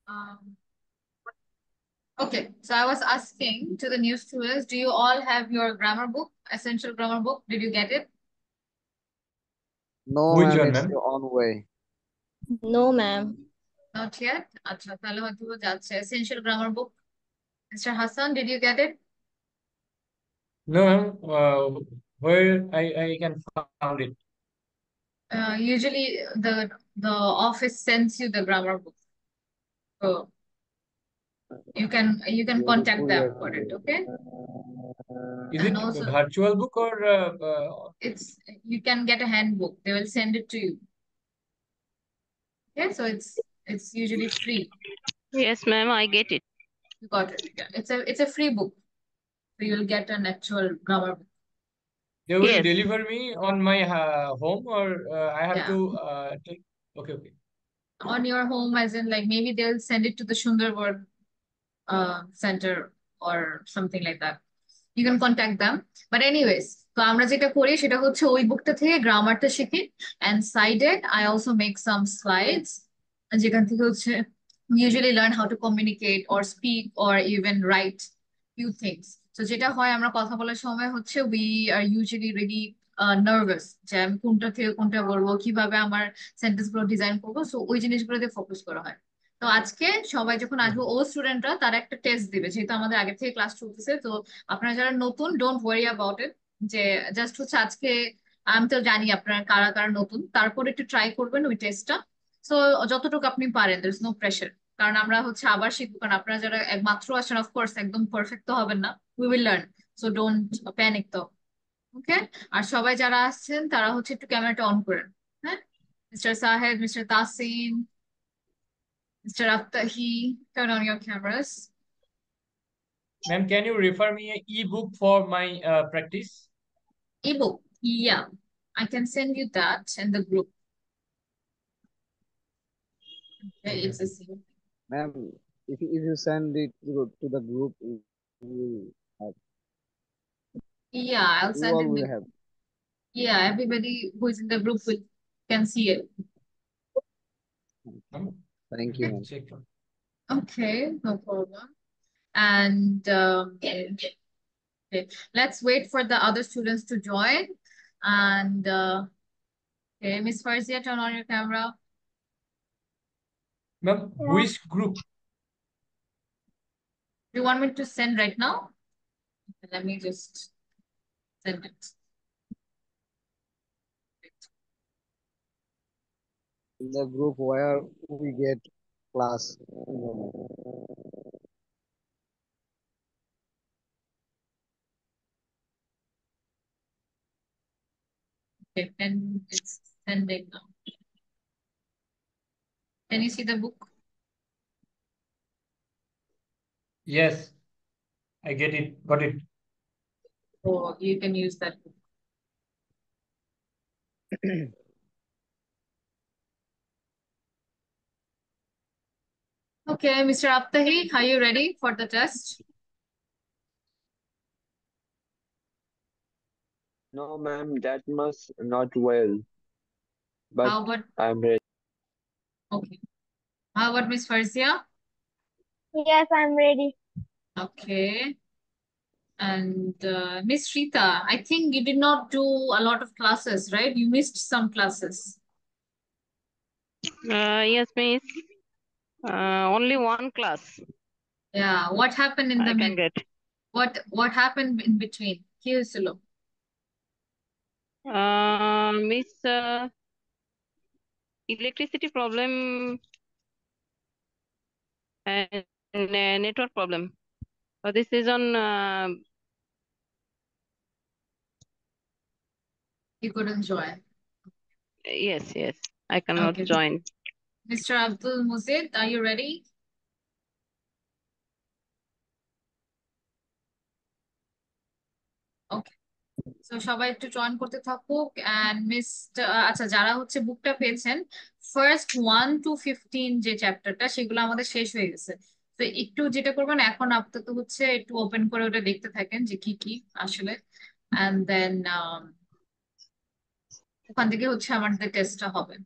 Um, okay, so I was asking to the new students, do you all have your grammar book, essential grammar book? Did you get it? No, Which ma'am, one, it's ma'am? on way. No, ma'am. Not yet? আচ্ছা তাহলে হয়তো যাচ্ছে essential grammar book. Mr. Hassan, did you get it? No, ma'am. Where I can found it. Usually the office sends you the grammar book. So you can contact them for it, okay? Is And it a also virtual book or it's you can get a handbook. They will send it to you. Okay, so it's usually free. Yes, ma'am, I get it. You got it. Yeah. It's a free book. So you'll get an actual grammar book. they will Yes. deliver me on my home or I have Yeah. to take? Okay, okay. On your home, as in like maybe they'll send it to the Sundarburg center or something like that. You can contact them. But anyways, তো আমরা যেটা করি সেটা হচ্ছে ওই বুকটা থেকে গ্রামারটা শিখি and sided I also make some slides যেখান থেকে হচ্ছে we usually learn how to communicate or speak or even write few things. So যেটা হয় আমরা কথা বলার সময় হচ্ছে we are usually really nervous যে আমি কোনটা থেকে কোনটা বলবো কিভাবে আমার সেন্টেন্স গুলো ডিজাইন করবো, সো ওই জিনিসগুলোতে ফোকাস করা হয়। তো আজকে সবাই যখন আসবে ও স্টুডেন্টরা তারা একটা টেস্ট দিবে, যেহেতু আমাদের আগে থেকে ক্লাস চলতেছে। তো আপনারা যারা নতুন ডোন্ট ওয়ারি অ্যাবাউট ইট, যে জাস্ট হচ্ছে আজকে আমি তো জানি আপনারা কারা কারা নতুন, তারপর একটু ট্রাই করবেন ওই টেস্টটা। সো যতটুকু আপনি পারেন, দের ইজ নো প্রেশার, কারণ আমরা হচ্ছে আবার শিখবো। কারণ আপনারা যারা একমাত্র আসেন অফকোর্স একদম পারফেক্ট তো হবেন না, we will learn, so don't panic তো। ওকে, আর সবাই যারা আসছেন তারা হচ্ছে একটু ক্যামেরাটা অন করেন। হ্যাঁ, Mr Shahed, Mr Tasim, Mr. Aftahi, turn on your cameras. Ma'am, can you refer me a e-book for my practice? Ebook, yeah, I can send you that in the group. Okay, Okay, it's the okay. same. Ma'am, if you send it to the group, you have, Yeah, I'll you send all it. will have. Yeah, everybody who is in the group will can see it. Ma'am, Thank let you, me ma'am. check. Okay, no problem. And okay, let's wait for the other students to join. And okay, Miss Farzia, turn on your camera. Ma'am, Yeah. which group? Do you want me to send right now? Let me just send it. In the group where we get class. Okay, and it's sending now. Can you see the book? Yes, I get it. Got it. Or you can use that book. Okay, Mr. Aptahi, are you ready for the test? No, ma'am, that must not well, but How about, I'm ready. okay. How about Miss Farzia? Yes, I'm ready. Okay. And Miss Rita, I think you did not do a lot of classes, right? You missed some classes. Yes, miss. Only one class Yeah. What happened in I the can mid? get. What happened in between? কি হয়েছিল? Miss, electricity problem and network problem. This is on. You couldn't join. Yes, yes. I cannot Okay. join. Mr. Abdul Muzid, are you ready? Okay. So সবাই একটু join করতে থাকুক। And miss, আচ্ছা যারা হচ্ছে বুকটা পেয়েছেন, ফার্স্ট 1 to 15 যে চ্যাপ্টারটা সেগুলো আমাদের শেষ হয়ে গেছে। তো একটু যেটা করবেন এখন আপাতত হচ্ছে একটু ওপেন করে ওটা দেখতে থাকেন যে কি কি আসলে, এন্ড দেন ওখান থেকে হচ্ছে আমাদের টেস্টটা হবে।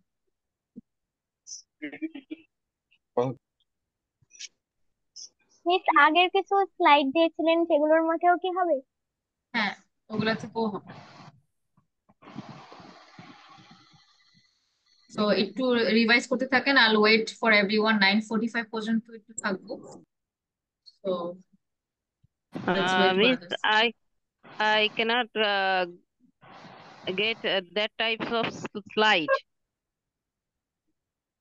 Oh, মিস আগের কিছু স্লাইড দিয়েছিলেন সেগুলোর মধ্যেও কি হবে? হ্যাঁ, ওগুলা থেকেও হবে। সো একটু রিভাইজ করতে থাকেন। আল ওয়েট ফর এভরিওয়ান, 9:45 পর্যন্ত একটু থাকবো। So let's wait for Miss, others. I cannot get that types of slide.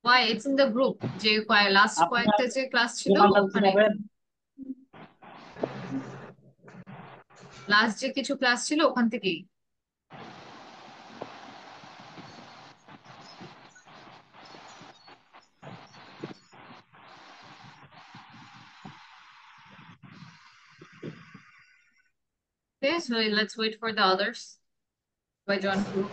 Why, it's in the group. যে লাস্ট আপনারা কয়েকটা যে ক্লাস ছিল প্রমাণটা দিতে ওখানে, পারবেন? লাস্ট যে কিছু ক্লাস ছিল ওখান থেকেই। Okay, so let's wait for the others by John Group.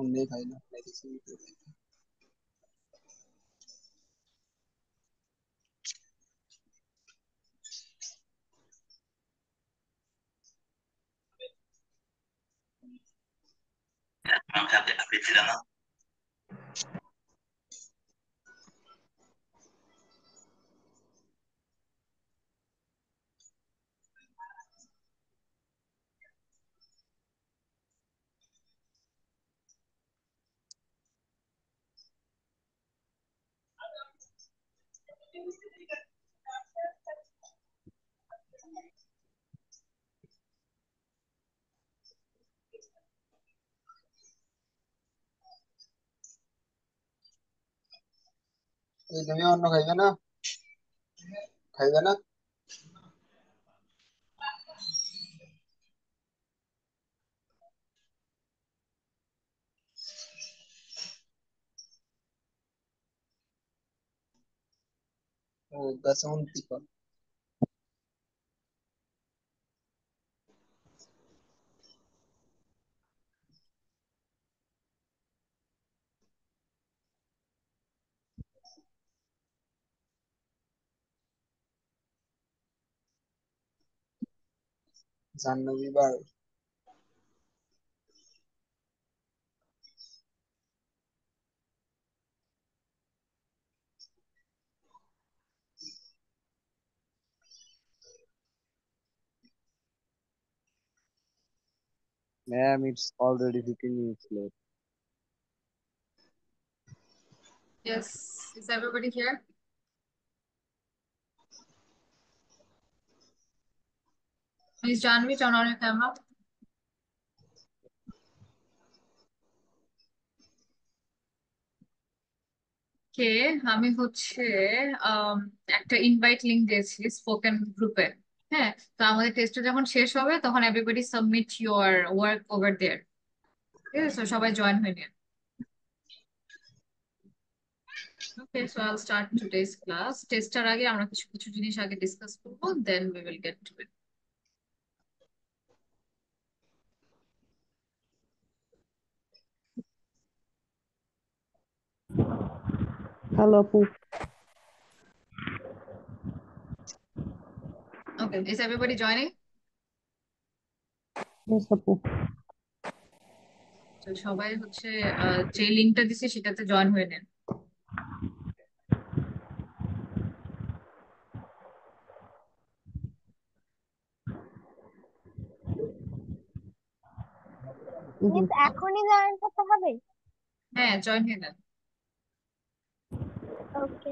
অনেক খাই না মেডিসিন। এই তুমি অন্য খাইবে না? খাইবে না? ও গাছে উন্তি কর। জাহ্নবী বার। Ma'am, it's already 15 minutes late. Yes, is everybody here? Please, Janvi, turn on your camera. কে, আমি হচ্ছে আম, একটা ইনভাইট লিংক দিয়েছি স্পোকেন গ্রুপে। হ্যাঁ, তো আমাদের টেস্টটা যখন শেষ হবে তখন everybody submit your work over there. ঠিক আছে, so সবাই জয়েন হয়ে নিন। Okay, so I'll start today's class. টেস্টার আগে আমরা কিছু কিছু জিনিস আগে ডিসকাস করবো, then we will get to it. Hello আপু। Okay, is everybody joining? Yes আপু। তো সবাই হচ্ছে যে লিংকটা দিছে সেটাতে জয়েন হয়ে নেন। মিস এখনই জয়েন করতে হবে? হ্যাঁ, জয়েন হয়ে নেন। Okay.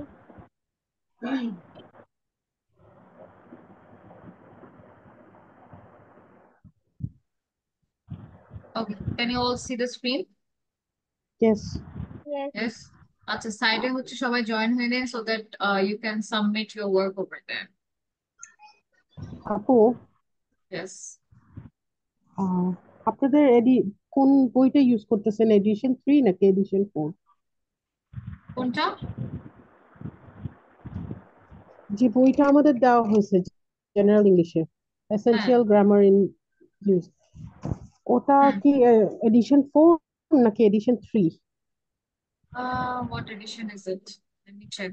Okay, can you all see the screen? Yes yes. Yes. আচ্ছা, সাইডে হচ্ছে সবাই জয়েন হয়ে নেন so that you can submit your work over there. আপু, Yes. আপনাদের কোন বইটা ইউজ করতেছেন, এডিশন 3 নাকি এডিশন 4? কোনটা? যে বইটা আমাদের দেওয়া হয়েছে জেনারেল ইংলিশে হ্যাঁ এসেনশিয়াল গ্রামার ইন ইউজ, ওটা হুম কি এডিশন 4 নাকি addition 3? what edition is it? Let me check.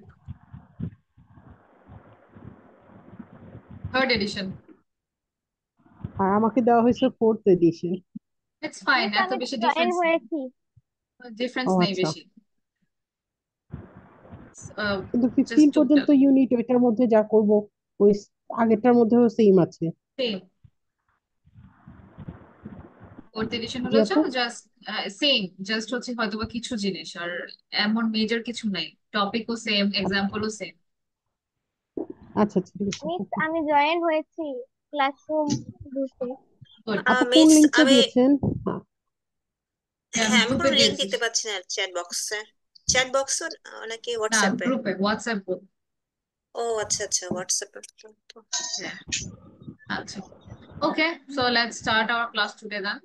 Third edition. আর আমাকে দেওয়া হয়েছে 4th addition. It's fine, miss এত আমি বেশি জয়েন ডিফারেন্স নেই, হয়েছি। ডিফারেন্স ও নেই আচ্ছা, বেশি। Uh, কিন্তু just 15 পর্যন্ত ইউনিট ওইটার মধ্যে যা করব ওই আগেরটার মধ্যেও সেম আছে। same. ফোর্থ এডিশন জি হলো আপু। জাস্ট সেম, জাস্ট হচ্ছে হয়তোবা কিছু জিনিস আর এমন মেজর কিছু নাই, টপিকও সেম, এক্সাম্পলও সেম। আচ্ছা আচ্ছা, ঠিক আছে মিস আপু। আমি জয়েন হয়েছি ক্লাসরুম গ্রুপে। গুড। আপু কোন মিস লিঙ্কটা আমি দিয়েছেন? হ্যাঁ, হ্যাঁ আমি গ্রুপে কোনো লিংক দিয়েছি। দেখতে পাচ্ছি না চ্যাট বক্সে নাকি না, হোয়াটসঅ্যাপে? গ্রুপে, হোয়াটসঅ্যাপ গ্রুপ। ও আচ্ছা আচ্ছা হোয়াটসঅ্যাপে। হ্যাঁ, আচ্ছা। Okay, so let's start our class today then.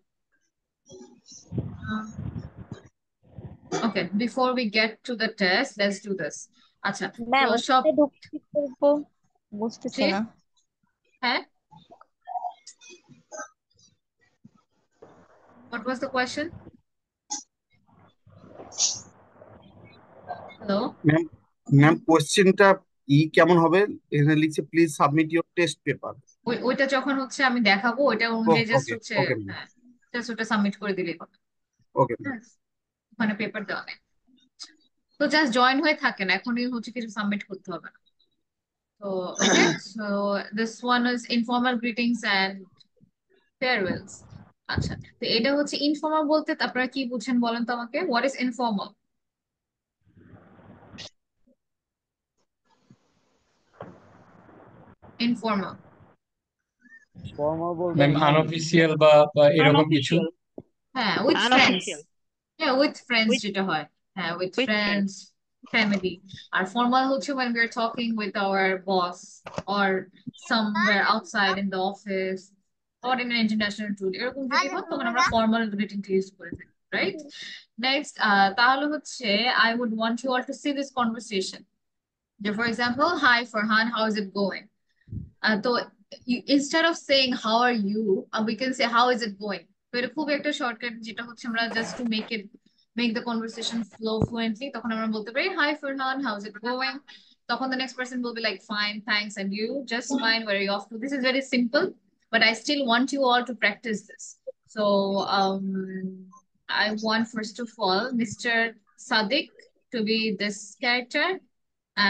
Um, okay, before we get to the test, let's do this. আচ্ছা, তো ম্যাম সব ওখানে ঢুকে কি করবো বুঝতেছি জি, না। হ্যাঁ, what was the question? Hello? Ma'am, ma'am কোশ্চেনটা কেমন হবে? এখানে লিখছে please submit your test paper. ওইটা যখন হচ্ছে আমি দেখাবো, ওইটা অনুযায়ী জাস্ট ওকে হচ্ছে, ওকে ম্যাম, হ্যাঁ, জাস্ট ওটা সাবমিট করে দিলেই হবে। Okay ma'am. হ্যাঁ, ওখানে পেপার দেওয়া নেই, তো জাস্ট জয়েন হয়ে থাকেন, এখনই হচ্ছে কিছু সাবমিট করতে হবে না। তো okay, so this one is informal greetings and farewells. আচ্ছা, তো এটা হচ্ছে ইনফর্মাল বলতে আপনারা কি বুঝেন বলেন তো আমাকে, what is informal? Informal, formal বলতে ম্যাম মানে আনঅফিসিয়াল বা এরকম কিছু। আনঅফিসিয়াল হ্যাঁ, উইথ ফ্রেন্ডস। আনঅফিসিয়াল হ্যাঁ, উইথ ফ্রেন্ডস উইথ যেটা হয়, হ্যাঁ, with with friend. Friends, family. আর ফর্মাল হচ্ছে when we are talking with our boss or somewhere outside in the office or in an international tour, এরকম যদি হয় তখন আমরা ফর্মাল গ্রিটিংটা ইউজ করে থাকি, রাইট? নেক্সট, তাহলে হচ্ছে I would want you all to see this conversation. For example, hi Farhan, how is it going? তো instead of saying how are you, we can say how is it going. তো এটা খুব একটা shortcut, যেটা হচ্ছে আমরা just to make the conversation flow fluently, তখন আমরা বলতে পারি hi Farhan, how is it going? তখন the next person will be like fine, thanks, and you? Just fine, where are you off to? This is very simple, but I still want you all to practice this. So I want first of all Mr. Sadiq to be this character,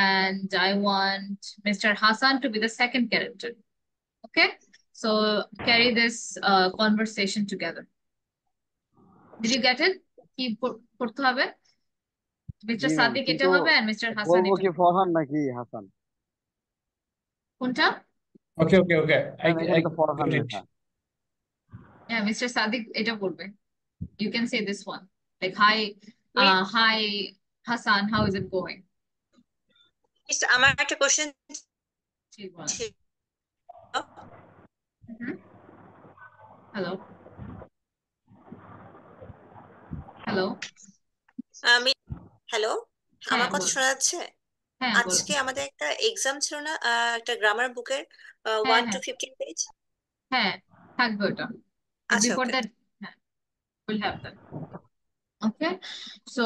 and I want Mr. Hassan to be the second character. Okay, so carry this conversation together. Did you get it? কি করতে হবে? জি mister ma'am, Sadiq এটা কিন্তু হবে আর mister Hasan বলবো এটা কি হবে। ফরহান নাকি হাসান? কোনটা? ওকে ওকে ওকে, ম্যাম আই এখানে তো ফরহান গট ইট। লেখা। হ্যাঁ, মিস্টার সাদিক এটা বলবে। You can say this one. Like, hi, miss hi Hassan, how is it going? আমার একটা কোশ্চেন ঠিক বল। ছিল। হ্যালো, হ্যালো, আমি হ্যালো, হ্যাঁ আমার কথা বল, শোনা যাচ্ছে? হ্যাঁ বল, আজকে আমাদের একটা এক্সাম ছিল না, একটা গ্রামার বুকের হ্যাঁ 1 to হ্যাঁ 15 পেজ। হ্যাঁ, থাকবে ওটা। আচ্ছা বিফোর ওকে। দ্যাট, হ্যাঁ, we'll have that. Okay, so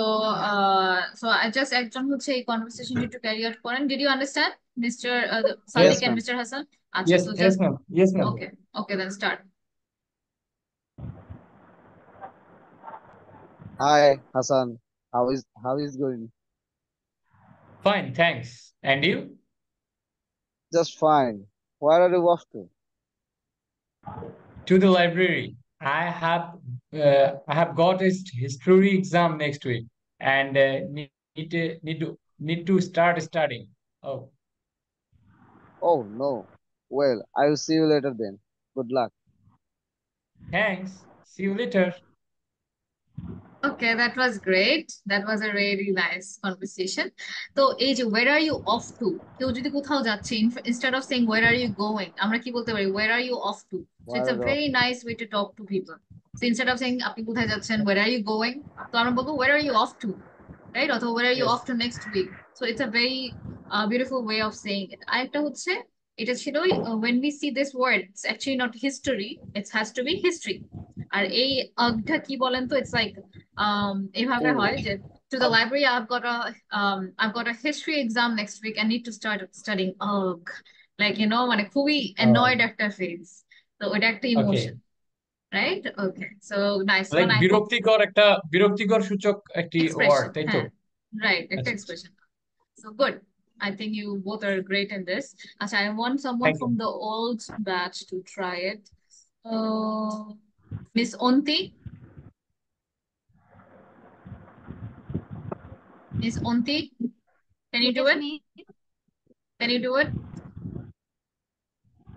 I just একজন হচ্ছে এই conversation to carry out করেন. Did you understand, Mr. Yes Sadiq and ma'am. Mr. Hassan? আচ্ছা, yes so yes just ma'am, yes ma'am. okay, okay, then start. Hi Hassan, how is going? Fine, thanks. And you? Just fine. Where are you off to? To the library. I have got a history exam next week and need to start studying. Oh, Oh no. Well, I will see you later then. Good luck. thanks. See you later. Okay, that was great. That was a really nice conversation. তো এই যে where are you off to, কেউ যদি কোথাও যাচ্ছে, instead of saying where are you going, আমরা কি বলতে পারি where are you off to? So Where it's are a you off very to? nice way to talk to people. So instead of saying আপনি কোথায় যাচ্ছেন where are you going, তো আমরা বলবো where are you off to? right? Or where are you Yes. off to next week? So it's a very beautiful way of saying it. আরেকটা হচ্ছে এটা ছিল when we see this word, it's actually not history, it has to be history. আর এই টা কি বলেন তো, it's like এভাবে হয় যে to the library, I've got a history exam next week, I need to start studying. Like মানে খুবই annoyed একটা phase. তো ওটা একটা Okay. emotion, right? Okay, so nice like one. I hope বিরক্তিকর সূচক একটি ওয়ার্ড, expression, তাই তো? right, একটা আচ্ছা, expression. So good. I think you both are great in this. Acha, I want someone thank you. from the old batch to try it. Miss Onti. Miss Onti, can you do Yes, it? miss. Can you do it?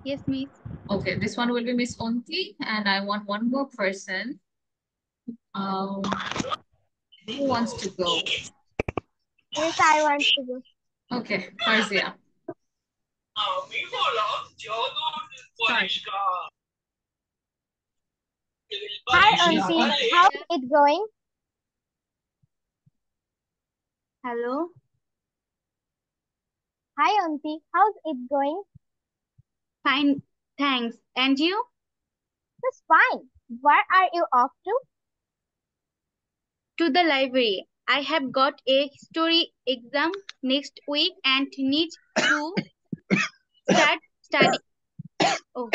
Yes, miss. Okay, this one will be Miss Onti, and I want one more person. Who wants to go? Yes, I want to go. Okay, Farzia. Start. Hi, Auntie. How's it going? Hello. Hi, Auntie. How's it going? Fine. Thanks. And you? Just fine. Where are you off to? To the library. I have got a history exam next week and need to start studying. Oh,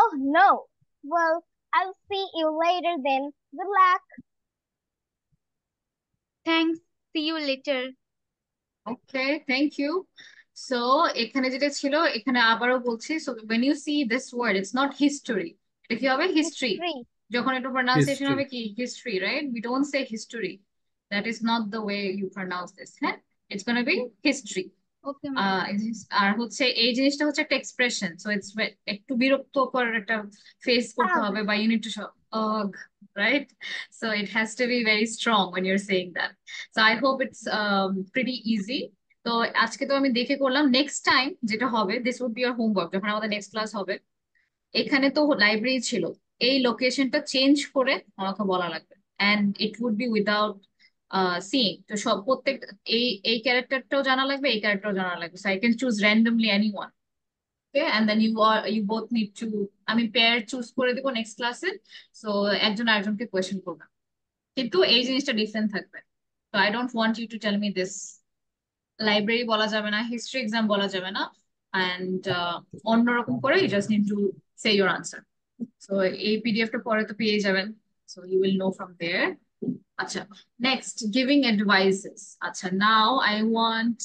Oh, no. Well, I'll see you later then. Good luck. thanks. See you later. Okay, thank you. So এখানে যেটা ছিল, এখানে আবারও বলছি, so when you see this word, it's not history, এটা কি হবে? History. History. যখন এটা pronunciation History. হবে কি? History, right? We don't say history. That is not the way you pronounce this, হ্যাঁ? It's gonna be history. Okay, ma'am. আর হচ্ছে এই জিনিসটা হচ্ছে একটা এক্সপ্রেশন, সো ইটস একটু বিরক্তকর একটা ফেস করতে হবে, বা you need to right? So it has to be very strong when you're saying that. So I hope it's pretty easy. তো আজকে তো আমি দেখে করলাম, নেক্সট টাইম যেটা হবে, this would be your homework, যখন আমাদের নেক্সট ক্লাস হবে, এখানে তো লাইব্রেরি ছিল, এই লোকেশনটা চেঞ্জ করে আমাকে বলা লাগবে, and it would be without seeing. তো সব প্রত্যেক এই ক্যারেক্টারটাও জানা লাগবে, এই ক্যারেক্টারও জানা লাগবে, so I can choose randomly anyone. Okay, and then you both need to, আমি পেয়ার চুজ করে দেবো নেক্সট ক্লাসে, সো একজন আরেকজনকে কোয়েশ্চেন করবে, কিন্তু এই জিনিসটা ডিফারেন্ট থাকবে। তো I don't want you to tell me this library বলা যাবে না, হিস্ট্রি এক্সাম বলা যাবে না, অ্যান্ড অন্যরকম করে you just need to say your answer. So এই পিডিএফটা পরে তো পেয়ে যাবেন, so you will know from there. আচ্ছা, নেক্সট গিভিং অ্যাডভাইসেস। আচ্ছা, now I want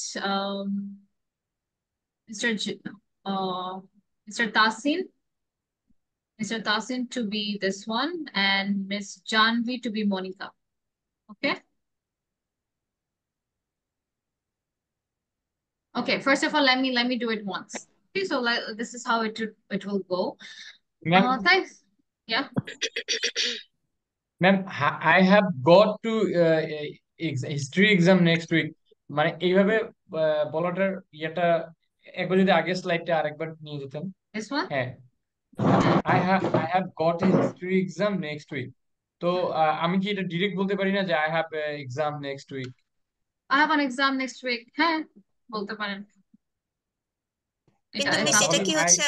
mister Mr. Tasin, Mr. Tasin to be this one, and Miss Janvi to be Monica. Okay. Okay. First of all, let me do it once. Okay. So this is how it will go. Ma'am, Thanks. Yeah. Ma'am, I have got to history exam next week, মানে এইভাবে বলাটার ইয়েটা একবার যদি আগের স্লাইডটা আরেকবার নিয়ে যেতেন। This one. হ্যাঁ, I have got a history exam next week. তো আমি কি এটা ডিরেক্ট বলতে পারি না যে I have a exam next week? I have an exam next week. হ্যাঁ, বলতে পারেন। কিন্তু মিস এটা কি হচ্ছে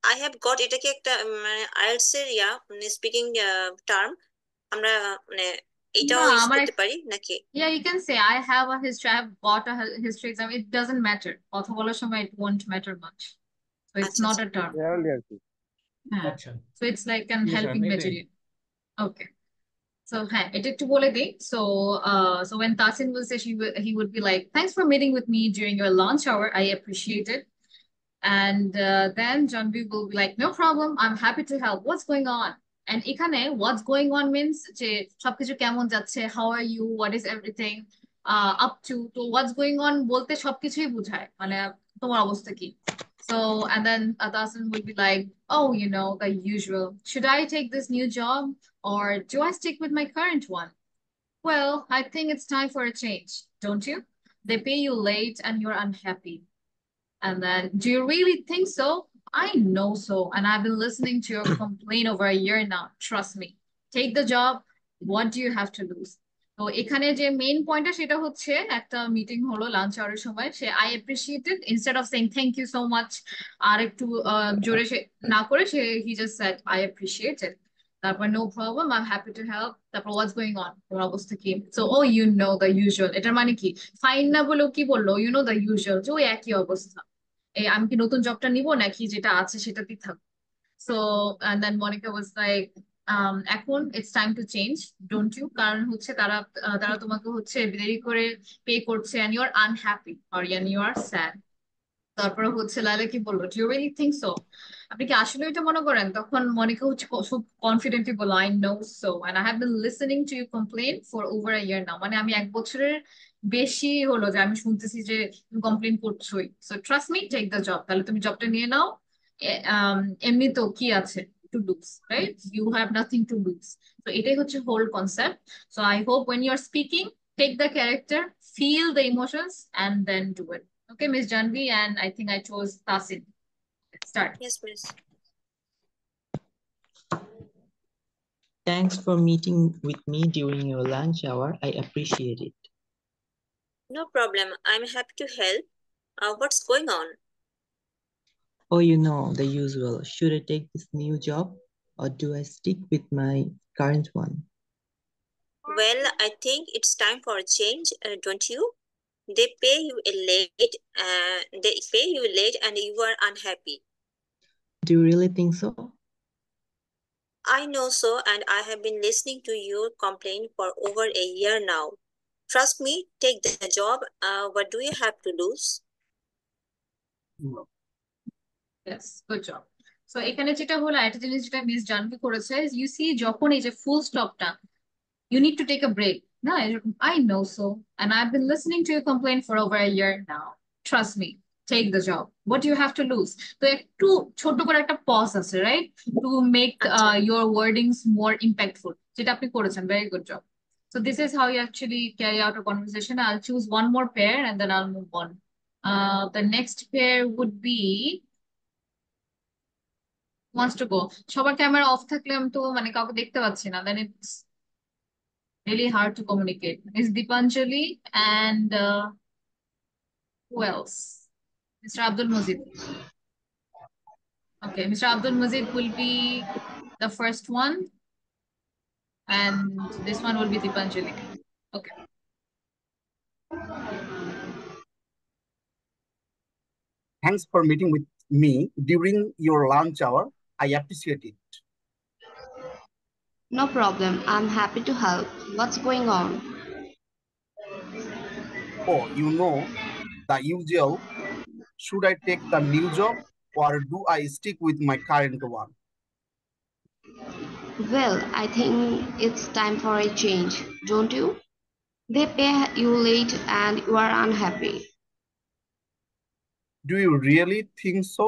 আই হ্যাভ গট, এটা কি একটা মানে আইএলটিএস এর মানে স্পিকিং টার্ম, আমরা মানে এটাও না, ইউজ আমার করতে পারি নাকি? Yeah, you can say I have got a history exam. It doesn't matter. কথা বলার সময় it won't matter much. So it's আচ্ছা not আচ্ছা a term. Rarely আর কি। হ্যাঁ, আচ্ছা, so it's like an ঠিক আছে helping ম্যাম, এটাই। material. Okay. So হ্যাঁ, এটা একটু বলে দিই। So when Tasin will say, he would be like, thanks for meeting with me during your lunch hour. I appreciate it. And then Janvi will be like, no problem. I'm happy to help. What's going on? And এখানে what's going on means যে সবকিছু কেমন যাচ্ছে, how are you, what is everything up to. তো what's going on বলতে সবকিছুই বোঝায়, মানে তোমার অবস্থা কি। So and then Tasin will be like, oh, the usual. Should I take this new job or do I stick with my current one? Well, I think it's time for a change, don't you? They pay you late and you're unhappy. And then, do you really think so? I know so. And I've been listening to your complaint over a year now. Trust me. Take the job. What do you have to lose? তো এখানে যে main পয়েন্টটা সেটা হচ্ছে একটা meeting হলো lunch আওয়ারের সময়, সে I appreciated instead of saying thank you so much আর একটু জোরে সে না করে সে he just said I appreciated, তারপর no problem I am happy to help, তারপর হোয়াটস গোয়িং অন, তোমার অবস্থা কি, so oh you know the usual. এটার মানে কি ফাইন না বলেও কি বললো, ইউ নো দ্য ইউজুয়াল, যে ওই একই অবস্থা, এই আমি কি নতুন জবটা নিবো নাকি যেটা আছে সেটাতেই থাকবো। So, and then Monica was like, এখন it's time to change, don't you? কারণ হচ্ছে তারা তোমাকে হচ্ছে দেরি করে পে করছে and you're unhappy or and you are sad. তারপরে হচ্ছে লাইলা কি বললো, do you really think so? আপনি কি আসলে এটা মনে করেন? তখন মনিকা হচ্ছে খুব কনফিডেন্টলি বললো, I know so and I have been listening to you complain for over a year now. মানে আমি 1 বছরের বেশি হলো যে আমি শুনতেছি যে তুমি complain করছোই, so trust me, take the job. তাহলে তুমি জবটা নিয়ে নাও, এমনি তো কি আছে to lose, right? You have nothing to lose. So এটাই হচ্ছে whole concept. So I hope when you're speaking, take the character, feel the emotions and then do it. Okay, Miss Janvi, and I think I chose Tasin. Let's start. Yes, miss. Thanks for meeting with me during your lunch hour. I appreciate it. No problem. I'm happy to help. What's going on? Oh, you know, the usual. Should I take this new job or do I stick with my current one? Well, I think it's time for a change, don't you? They pay you late, and you are unhappy. Do you really think so? I know so, and I have been listening to your complaint for over a year now. Trust me, take the job. What do you have to lose? Yes, good job. So এখানে যেটা হলো, একটা জিনিস যেটা miss Janvi করেছে, you see যখন এই যে ফুল স্টপটা, you need to take a break. না এরকম I know so and I've been listening to your complaint for over a year now. Trust me, take the job. What do you have to lose? তো একটু ছোট করে একটা pause আছে, right? To make your wordings more impactful. যেটা আপনি করেছেন, very good job. So this is how you actually carry out a conversation. I'll choose one more pair and then I'll move on. The next pair would be wants to go. সবার camera off থাকলে আমি তো মানে কাউকে দেখতে পাচ্ছি না, then it's really hard to communicate. Miss Dipanjali and who else? Mr. Abdul Mazid. Okay, Mr. Abdul Mazid will be the first one, and this one will be Dipanjali. Okay. Thanks for meeting with me during your lunch hour. I appreciate it. No problem. I'm happy to help. What's going on? Oh, you know, the usual. Should I take the new job or do I stick with my current one? Well, I think it's time for a change, don't you? They pay you late and you are unhappy. Do you really think so?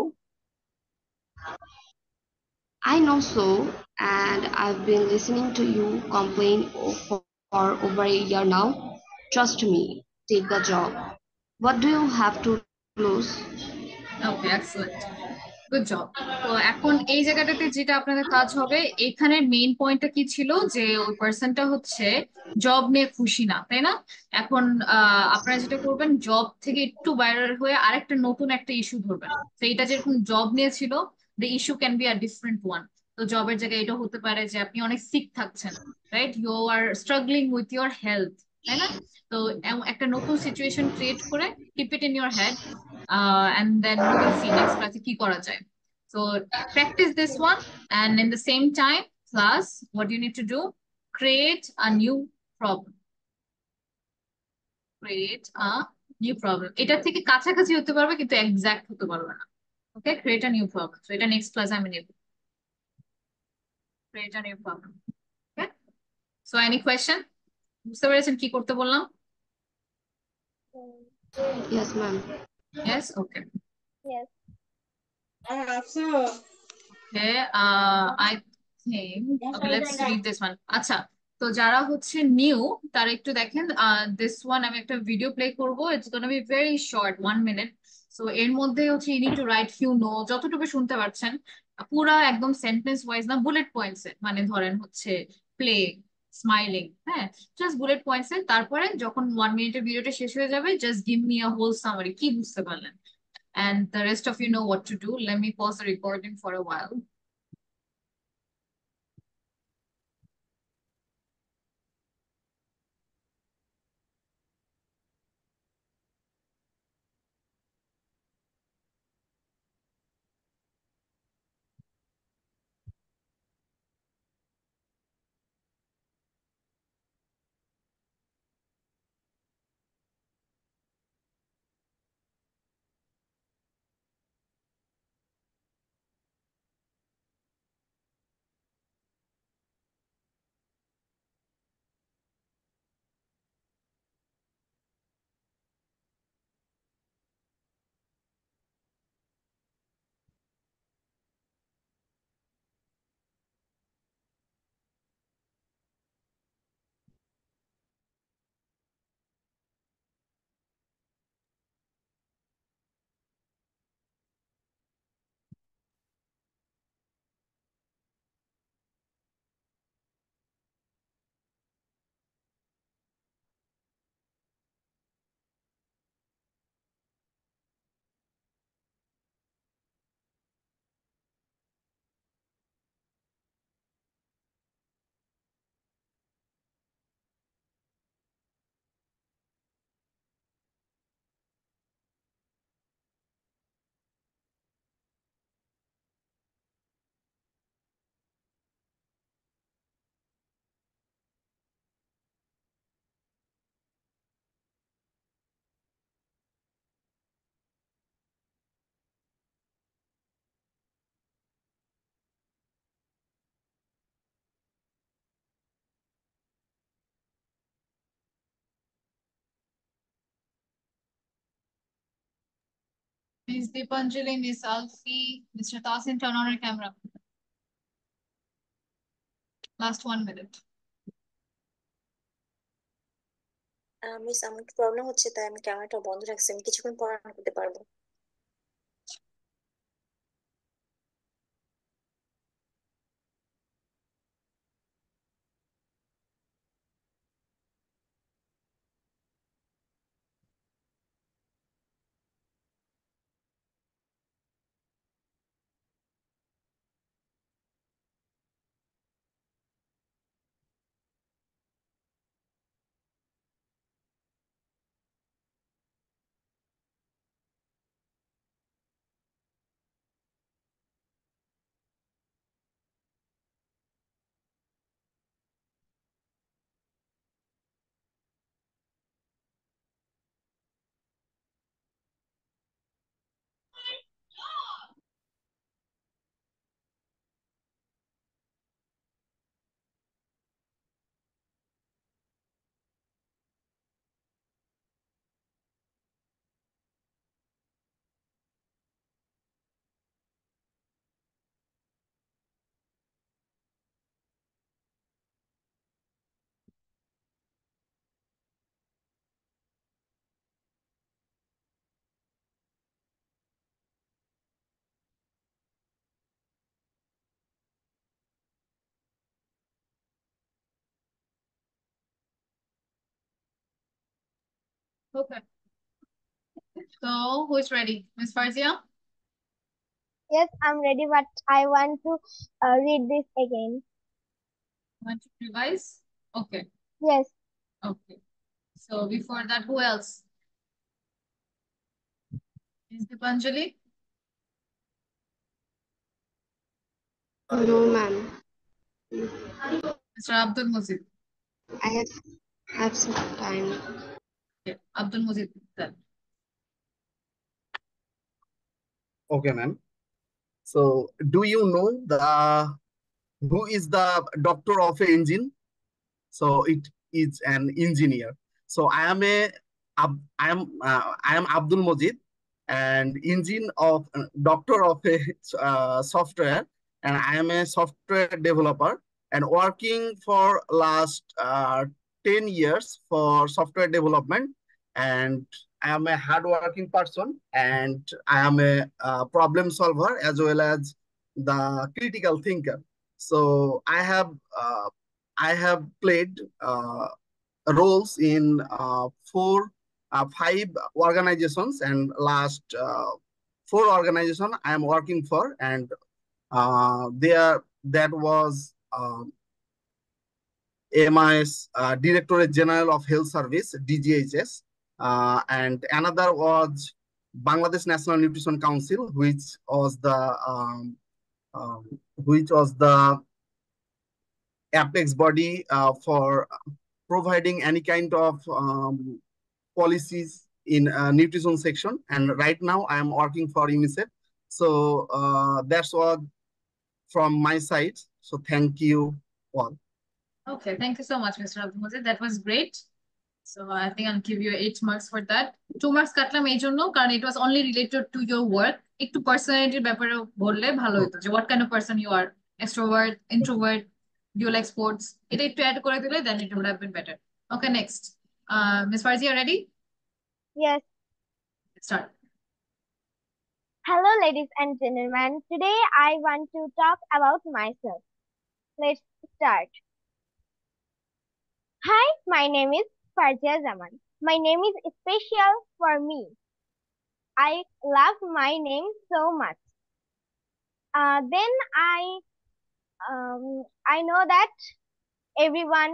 I know so, and I've been listening to you complain for over a year now. Trust me, take the job. What do you have to lose? Okay, excellent. Good job. তো এখন এই জায়গাটাতে যেটা আপনাদের কাজ হবে, এখানে main পয়েন্টটা কি ছিল, যে ওই পার্সনটা হচ্ছে জব নিয়ে খুশি না, তাই না? এখন আপনারা যেটা করবেন, জব থেকে একটু বাইরে হয়ে আরেকটা নতুন একটা ইস্যু ধরবেন। তো এটা যেরকম জব নিয়ে ছিল, the issue can be a different one. তো জবের জায়গায় এটা হতে পারে যে আপনি অনেক সিক থাকছেন, right? You are struggling with your health, তাই না? তো একটা নতুন সিচুয়েশন ক্রিয়েট করে keep it in your head, and then we will see next class কি করা যায়। So practice this one, and in the same time class, what you need to do, create a new problem. Create a new problem. এটা থেকে কাছাকাছি হতে পারবে কিন্তু exact হতে পারবে না। Okay, create a new problem. So এটা next class আমি নেব। Create a new problem. Okay, so any question? বুঝতে পেরেছেন কি করতে বললাম? Yes, ma'am. Yes, okay. Yes. Okay, I think, okay, let's read this one. আচ্ছা, তো যারা হচ্ছে নিউ তারা একটু দেখেন, this one আমি একটা ভিডিও প্লে করব, it's gonna be very short, 1 minute. So এর মধ্যে হচ্ছে you need to write few notes, যতটুকু শুনতে পারছেন, পুরা একদম সেন্টেন্স ওয়াইজ না, বুলেট পয়েন্টস এ, মানে ধরেন হচ্ছে প্লে, স্মাইলিং, হ্যাঁ, জাস্ট বুলেট পয়েন্টস এ, তারপরে যখন 1 মিনিটের ভিডিওটা শেষ হয়ে যাবে, just give me a whole summary, কি বুঝতে পারলেন, and the rest of you know what to do. Let me pause the recording for a while. Miss Deepanjali, Miss Alfie, Mr. Tasin, turn on your camera. Last 1 minute. Miss, আমার একটু problem হচ্ছে, তাই আমি ক্যামেরাটা বন্ধ রাখছি, আমি কিছুক্ষণ পর অন করতে পারবো। Okay. So, who is ready? Miss Farzia? Yes, I'm ready, but I want to read this again. Want to revise? Okay. Yes. Okay. So, before that, who else? Miss Deepanjali? No, ma'am. Mr. Abdul Mujib? I have some time. Okay. Abdul Mujib, then. Okay, ma'am. So, do you know who is the doctor of an engine? So it is an engineer. So I am Abdul Majid, and engine of doctor of a software, and I am a software developer and working for last 10 years for software development. And I am a hardworking person, and I am a problem solver as well as the critical thinker. So I have I have played roles in five organizations, and last 4 organizations I am working for, and that was MIS, Directorate General of Health Service, DGHS, and another was Bangladesh National Nutrition Council, which was the apex body for providing any kind of policies in nutrition section. And right now I am working for UNICEF. So that's what from my side. So thank you all. Okay, thank you so much, Mr. Abdul Majid. That was great. So I think I'll give you 8 marks for that. 2 marks কাটলাম এই জন্য কারণ it was only related to your work. একটু personality ব্যাপারে বললে ভালো হতো যে what kind of person you are, extrovert, introvert, do you like sports? এটা একটু add করে দিলে then it would have been better. Okay, next. Ms. Farzia, ready? Yes. Start. Hello, ladies and gentlemen. Today I want to talk about myself. Let's start. Hi, my name is Farzia Zaman. My name is special for me. I love my name so much. Then I know that everyone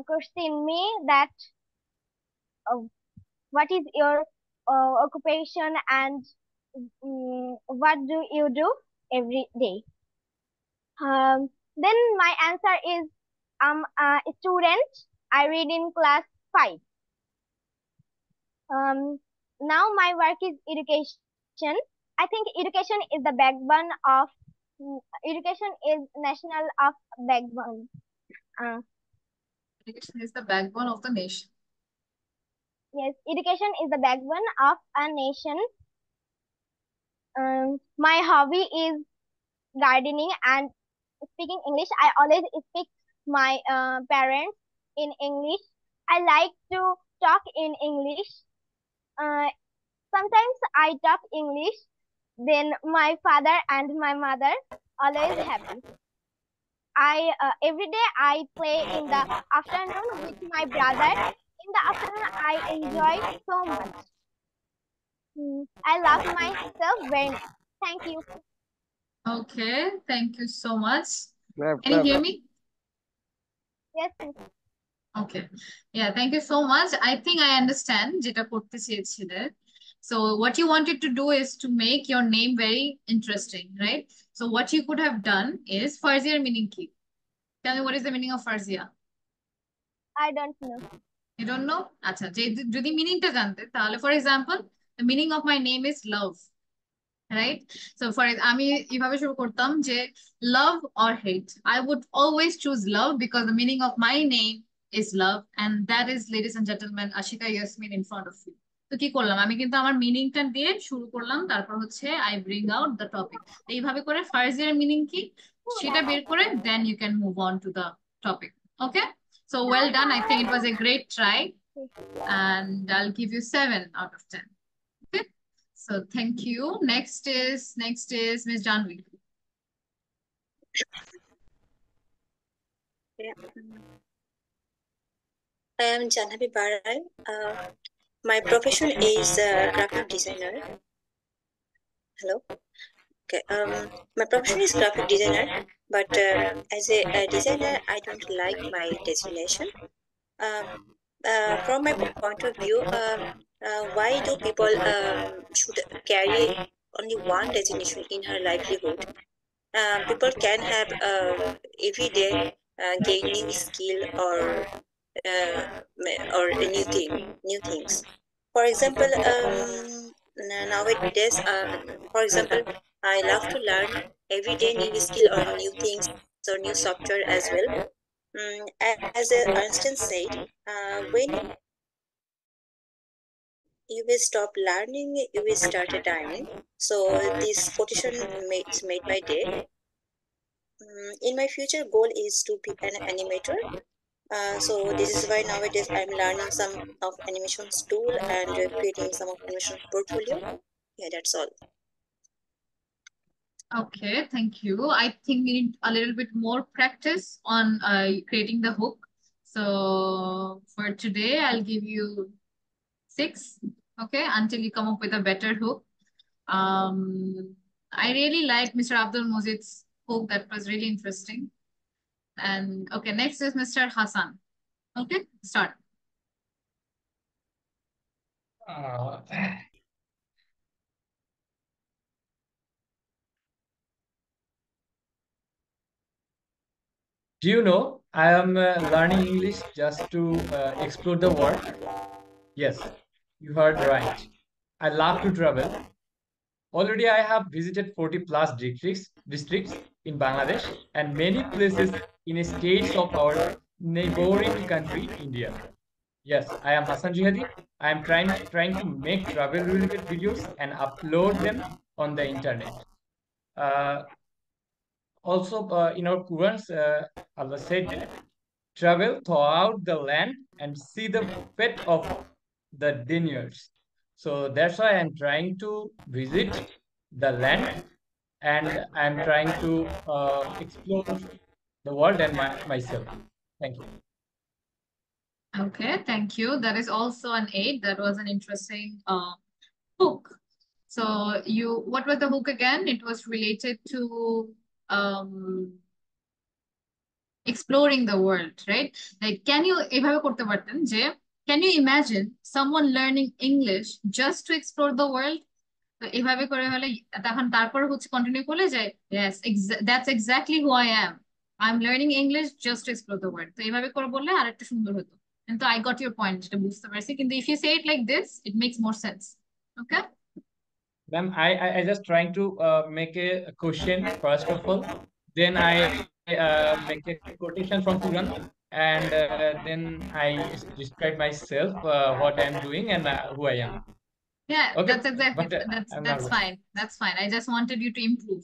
question me that what is your occupation and what do you do every day? Then my answer is I'm a student. I read in class 5. Now my work is education. I think education is the backbone of education is national of backbone. Education is the backbone of the nation. Yes, education is the backbone of a nation. My hobby is gardening and speaking English. I always speak my parents in English. I like to talk in English. Sometimes I talk English, then my father and my mother always happy. Every day I play in the afternoon with my brother. In the afternoon I enjoy so much. I love myself very much. Thank you. Okay, thank you so much. Clap, Can you clap. hear me? Yes. Okay. Yeah, thank you so much. I think I understand যেটা করতে চেয়েছিলে. So what you wanted to do is to make your name very interesting, right? So what you could have done is Farzia meaning কি? Tell me what is the meaning of Farzia? I don't know. You don't know? আচ্ছা, যদি মিনিংটা জানতে তাহলে for example, the meaning of my name is love. Right? So আমি এভাবে শুরু করতাম যে love or hate. I would always choose love because the meaning of my name is love, and that is, ladies and gentlemen, Ashika Yasmin in front of you. তো কি করলাম আমি কিন্তু আমার মিনিংটা দিয়ে শুরু করলাম, তারপর হচ্ছে I bring out the topic. এইভাবে করে ফার্জিয়ার মিনিং কি সেটা বের করে then you can move on to the topic. Okay? So well done. I think it was a great try, and I'll give you 7 out of 10. Okay? So thank you. Next is Ms. Janvi. Yeah. I am Janhavi Barai. My profession is graphic designer. Hello. Okay. My profession is graphic designer, but as a designer, I don't like my designation. From my point of view, why do people should carry only one designation in her livelihood? People can have everyday gaining skill or new things. For example, nowadays, for example, I love to learn everyday new skill or new things or new software as well. As Einstein said, when you will stop learning, you will start dying. So this quotation is made by day. In my future goal is to be an animator. So this is why nowadays I'm learning some of animations tool and creating some of animation portfolio. Yeah, that's all. Okay, thank you. I think we need a little bit more practice on creating the hook. So for today, I'll give you 6, okay, until you come up with a better hook. I really like Mr. Abdul Mojid's hook. That was really interesting. And okay, next is Mr. Hassan. Okay, start. Uh, Do you know I am learning English just to explore the world? Yes, you heard right. I love to travel. Already I have visited 40 plus districts in Bangladesh and many places in states of our neighboring country, India. Yes, I am Hassan Jihadi. I am trying to make travel related videos and upload them on the internet. Uh, Also, in our Qurans, Allah said that travel throughout the land and see the fate of the deniers. So that's why I'm trying to visit the land and I'm trying to explore the world and myself. Thank you. Okay, thank you. That is also an 8. That was an interesting hook. So what was the hook again? It was related to um exploring the world, right? Like, can you এভাবে করতে পারতেন যে can you imagine someone learning English just to explore the world? তো এভাবে করে হলে তখন তারপর হচ্ছে কন্টিনিউ করলে যে yes, that's exactly who I am. I'm learning English just to explore the world. তো এভাবে করে বললে আরেকটু সুন্দর হতো। কিন্তু I got your point, যেটা বুঝতে পারছি। কিন্তু if you say it like this, it makes more sense. Okay? Ma'am, I just trying to make a question first of all. Then I make a quotation from Quran, and then I describe myself, what I am doing, and who I am. Yeah, Okay, that's exactly but I'm that's nervous. fine. That's fine. I just wanted you to improve.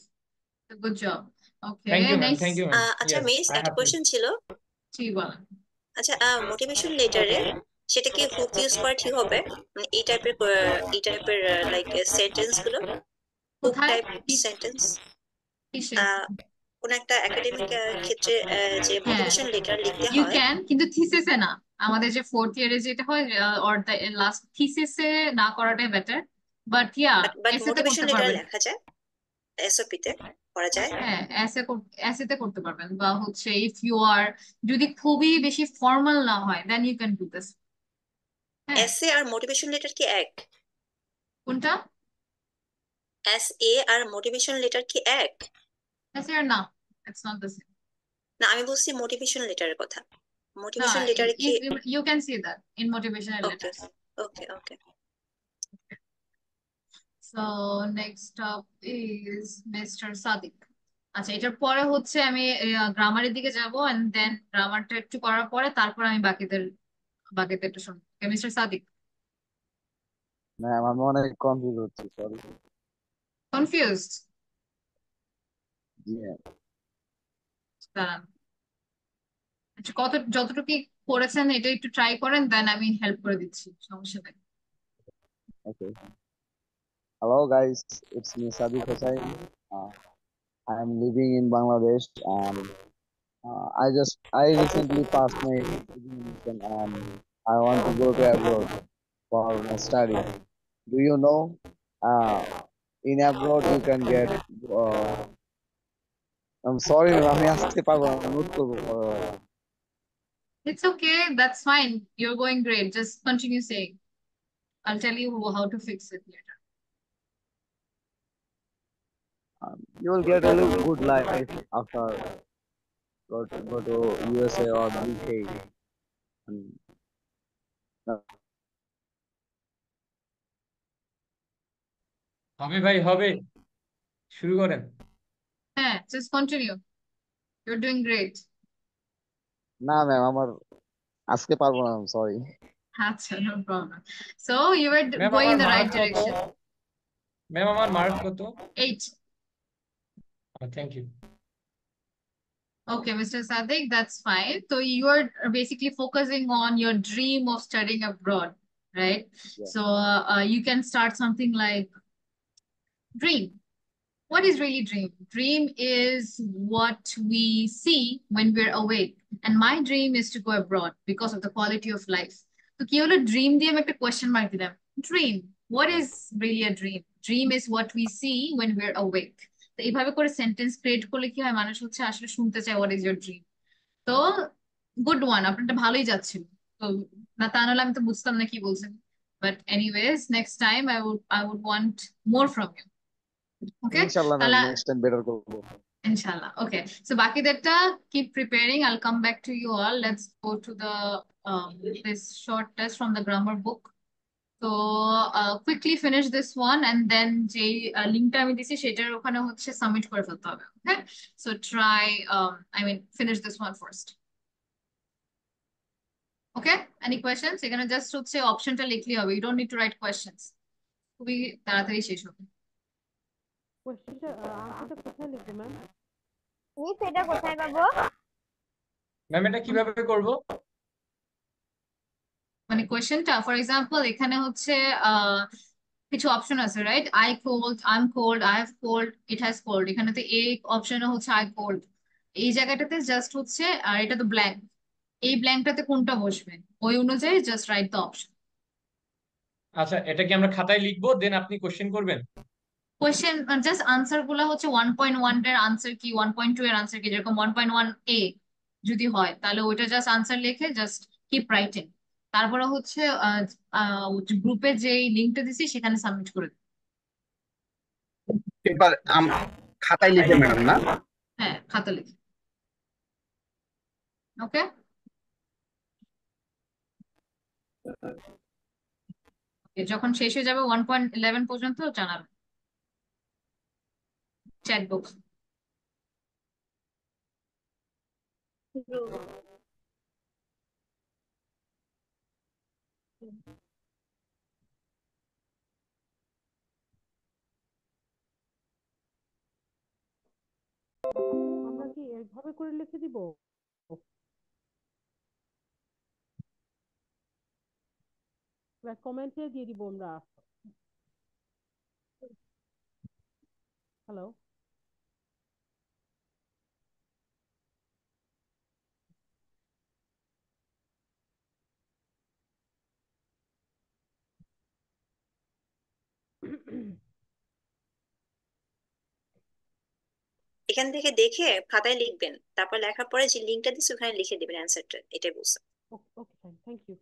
So good job. Okay, Thank you, ma'am. next. Thank you, ma'am. আচ্ছা Yes, miss I একটা have to. Question ছিল জি বলেন। আচ্ছা motivation লেটারে সেটা কি hook use করা ঠিক হবে মানে এই টাইপের লাইক সেন্টেন্স গুলো হুক কোথায় টাইপ সেন্টেন্স কিসে? কোন একটা একাডেমিক ক্ষেত্রে যে হ্যাঁ মোটিভেশন লেটার লিখতে ইউ হয় ক্যান, কিন্তু থিসিসে না। আমাদের যে 4th ইয়ারে যেটা হয় অর দ্য লাস্ট থিসিসে না করাটাই বেটার, বাট বাট এসেতে মোটিভেশন করতে লেটার পারবেন। লেখা যায় এসওপি তে করা যায় হ্যাঁ এসেতে করতে পারবেন, বা হচ্ছে ইফ ইউ আর যদি খুবই বেশি ফর্মাল না হয় then you can do this. হ্যাঁ এসএ আর মোটিভেশন লেটার কি এক কোনটা? এসএ আর মোটিভেশন লেটার কি এক এসে আর না, ইটস নট দ্য সেম। না আমি বলছি মোটিভেশন লেটারের কথা না, মোটিভেশন লেটারে কি you can see that in motivational okay letters. Okay okay So next up is Mr. Sadiq. আচ্ছা, এটার পরে হচ্ছে আমি গ্রামারের দিকে যাব, and then গ্রামারটা একটু করার পরে তারপর আমি বাকিদেরটা শুনবো। মিস্টার সাদিক। ম্যাম আমি অনেক কনফিউজ হচ্ছি, সরি। কনফিউজড? জি ম্যাম। দাঁড়ান, আচ্ছা যতটুকু করেছেন এটা একটু ট্রাই করেন, দেন আমি হেল্প করে দিচ্ছি, সমস্যা নেই। Okay. Hello guys, it's me Sadiq Hussain. I am living in Bangladesh and I recently passed my examination and I want to go to abroad for my study. Do you know, in abroad you can get, I'm sorry ma'am, আমি আসতে পারবো না, note করবো পরে। It's okay, that's fine. You're going great. Just continue saying. I'll tell you how to fix it later. You will get a good life after go to USA or UK. And, হবে ভাই, হবে, শুরু করেন। হ্যাঁ, just continue. You're doing great. না ma'am আমার আজকে পারবো না, সরি। আচ্ছা, no problem. So you were ma'am going in আমার the right মার্ক কত? direction. ম্যাম আমার মার্ক কত? 8. Thank you. Okay, Mr. Sadiq, that's fine. So you are basically focusing on your dream of studying abroad, right? Yeah. So you can start something like dream. What is really dream? Dream is what we see when we're awake. And my dream is to go abroad because of the quality of life. তো কি হলো dream দিয়ে আমি একটা question mark দিলাম dream what is really a dream dream is what we see when we are awake তো এইভাবে করে সেন্টেন্স ক্রিয়েট করলে কি হয় মানুষ হচ্ছে আসলে শুনতে চায় হোয়াট ইজ ইয়োর ড্রিম তো গুড ওয়ান আপনারটা ভালোই যাচ্ছিল তো না তা নাহলে আমি তো বুঝতাম না কি বলছেন but anyways next time I would want more from you. Okay, ইনশাআল্লাহ ম্যাম তাহলে নেক্সট টাইম বেটার করব। inshallah. Okay, so বাকিদেরটা keep preparing. I'll come back to you all. Let's go to the this short test from the grammar book. So quickly finish this one and then যে লিংকটা আমি দিছি সেটার ওখানে হচ্ছে submit করে ফেলতে হবে. Okay, so try finish this one first. Okay, any questions? এখানে জাস্ট হচ্ছে অপশনটা লিখলে হবে. You don't need to write questions. খুবই তাড়াতাড়ি শেষ হবে. কোশ্চেনটা আনসারটা কোথায় লিখবো ম্যাম? মিস এটা কোথায় পাবো? ম্যাম এটা কিভাবে করব? মানে কোয়েশ্চেনটা ফর এক্সাম্পল এখানে হচ্ছে কিছু অপশন আছে right I cold I am cold I have cold it has cold এখানে তো এই অপশনে হচ্ছে আই কোল্ড এই জায়গাটাতে জাস্ট হচ্ছে আর এটা তো ব্ল্যাঙ্ক এই ব্ল্যাঙ্কটাতে কোনটা বসবে ওই অনুযায়ী জাস্ট রাইট দ্য অপশন আচ্ছা এটা কি আমরা খাতায় লিখবো দেন আপনি কোশ্চেন করবেন? কোয়েশ্চেন জাস্ট আনসার গুলা হচ্ছে 1.1 এর আনসার কি 1.2 এর আনসার কি যেরকম 1.1 এ যদি হয় তাহলে ওইটা জাস্ট আনসার লিখে জাস্ট কিপ রাইটিং তারপরে হচ্ছে গ্রুপে যে লিঙ্কটা দিছি সেখানে সাবমিট করে দিন পেপার খাতায় লিখে ম্যাডাম না? হ্যাঁ খাতা লিখে ওকে যখন শেষ হয়ে যাবে 1.11 পর্যন্ত জানাবেন চ্যাট বক্স আমরা কি এইভাবে করে লিখে দিব? কমেন্টে দিয়ে দিব আমরা। হ্যালো এখান থেকে দেখে খাতায় লিখবেন, তারপর লেখার পরে যে লিঙ্কটা দিচ্ছি ওখানে লিখে দিবেন অ্যান্সারটা, এটাই বলছে। Okay fine thank you.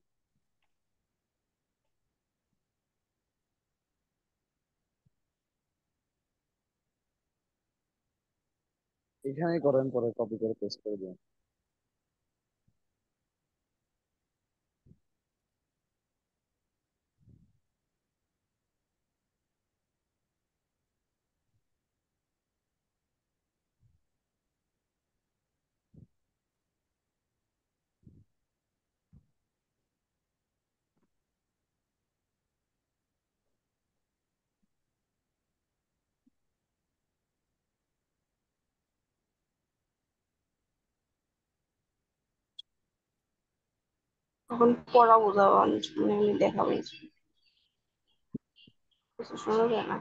এখানেই করেন পরে কপি করে পেস্ট করে দিন। তখন পড়া বোঝা মানে এমনি দেখাবে কিছু শোনা যায় না।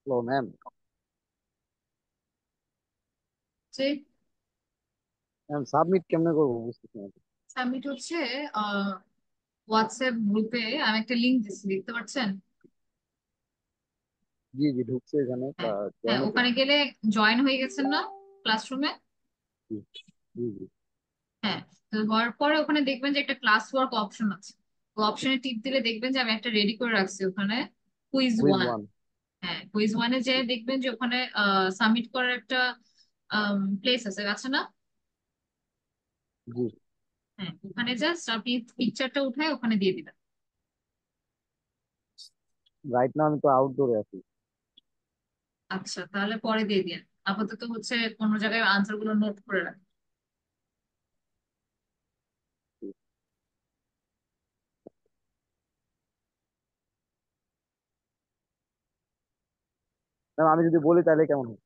হ্যালো ম্যাম, যে ম্যাম সাবমিট কেমনে করবো বুঝতেছি না। সাবমিট হচ্ছে হোয়াটসঅ্যাপ গ্রুপে আমি একটা লিংক দিচ্ছি দেখতে পাচ্ছেন জি জি ঢুকছে এখানে হ্যাঁ জয়েন হতে। ওখানে গেলে জয়েন হয়ে গেছেন না ক্লাসরুমে জি জি জি হ্যাঁ তো হওয়ার পরে ওখানে দেখবেন যে একটা ক্লাস ওয়ার্ক অপশন আছে তো অপশনে টিপ দিলে দেখবেন যে আমি একটা রেডি করে রাখছি ওখানে কুইজ কুইজ ওয়ান ওয়ান। হ্যাঁ কুইজ ওয়ানে যে দেখবেন যে ওখানে সাবমিট করার একটা প্লেস আছে না জি হ্যাঁ, ওখানে জাস্ট আপনি পিকচারটা উঠায় ওখানে দিয়ে দিবেন। রাইট নাও আমি তো আউটডোরে আছি। আচ্ছা, তাহলে পরে দিয়ে দিন। আপাতত হচ্ছে অন্য জায়গায় আনসার গুলো নোট করে রাখেন। ম্যাম আমি যদি বলি তাহলে কেমন হয়?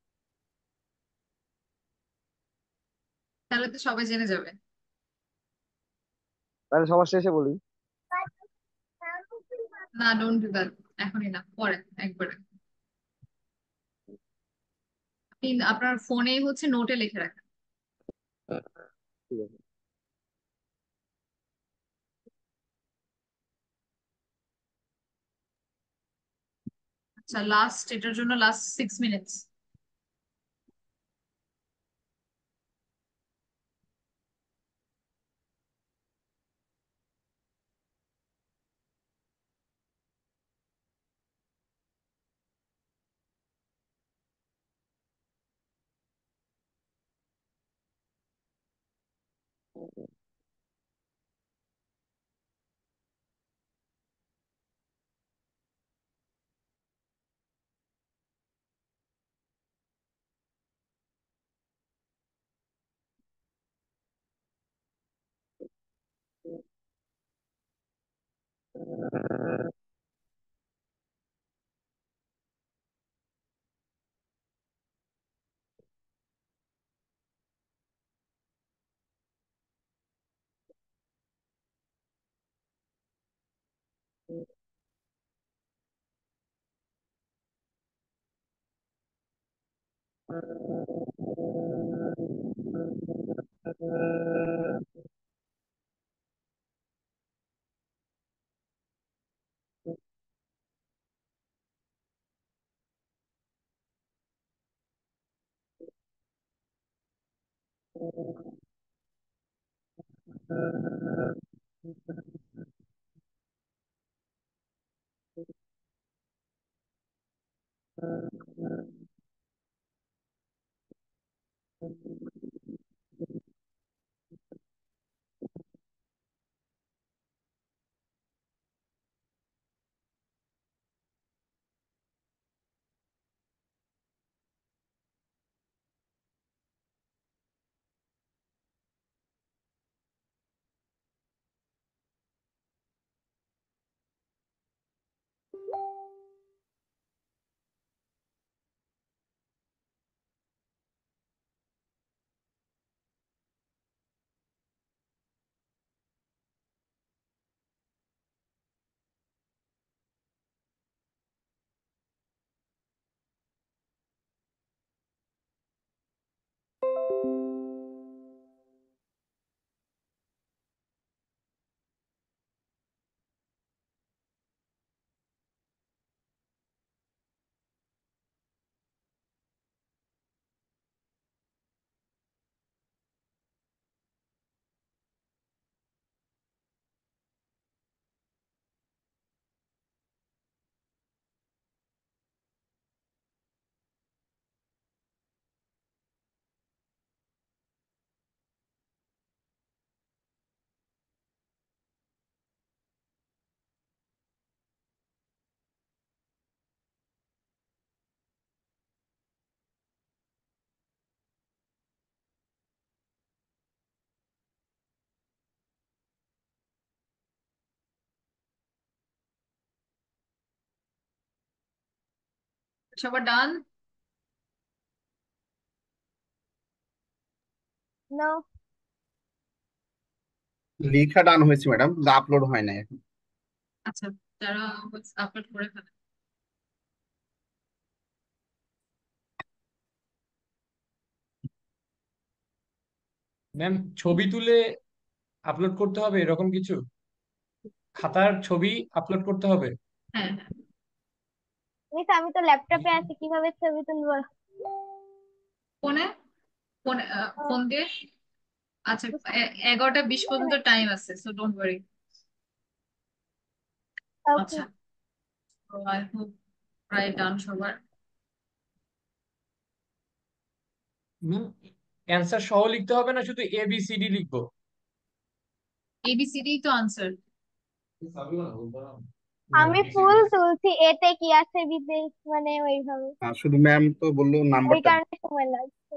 তাহলে তো সবাই জেনে যাবে। তাহলে সবার শেষে বলি। না, ডোন্ট ডু দ্যাট, এখনই না, পরে একবারে। আপনি আপনার ফোনে হচ্ছে নোটে লিখে রাখেন। ঠিক আছে। আচ্ছা, লাস্ট এটার জন্য লাস্ট 6 মিনিটস। সবার ডান? No. লেখা ডান হয়েছে ম্যাডাম, কিন্তু আপলোড হয় নাই এখন। আচ্ছা, যারা আপলোড করে ফেলে। ম্যাম ছবি তুলে আপলোড করতে হবে এরকম কিছু? খাতার ছবি আপলোড করতে হবে? হ্যাঁ হ্যাঁ। মিস আমি তো ল্যাপটপে আছি, কিভাবে ছবি তুলবো? ফোনে, ফোনে ফোন দিয়ে। আচ্ছা, 11টা 20 পর্যন্ত টাইম আছে, সো ডোন্ট ওয়ারি। ওকে। আচ্ছা, তো আই হোপ প্রায় ডান সবার। অ্যান্সার সহ লিখতে হবে না, শুধু এ বি সি ডি লিখবো? ABCD তো আনসার। আমি ফুল তুলছি, এতে কি আছে বিতে, মানে ওইভাবে, শুধু ম্যাম তো বললো ওই নাম্বারটা কারণে সময় লাগছে।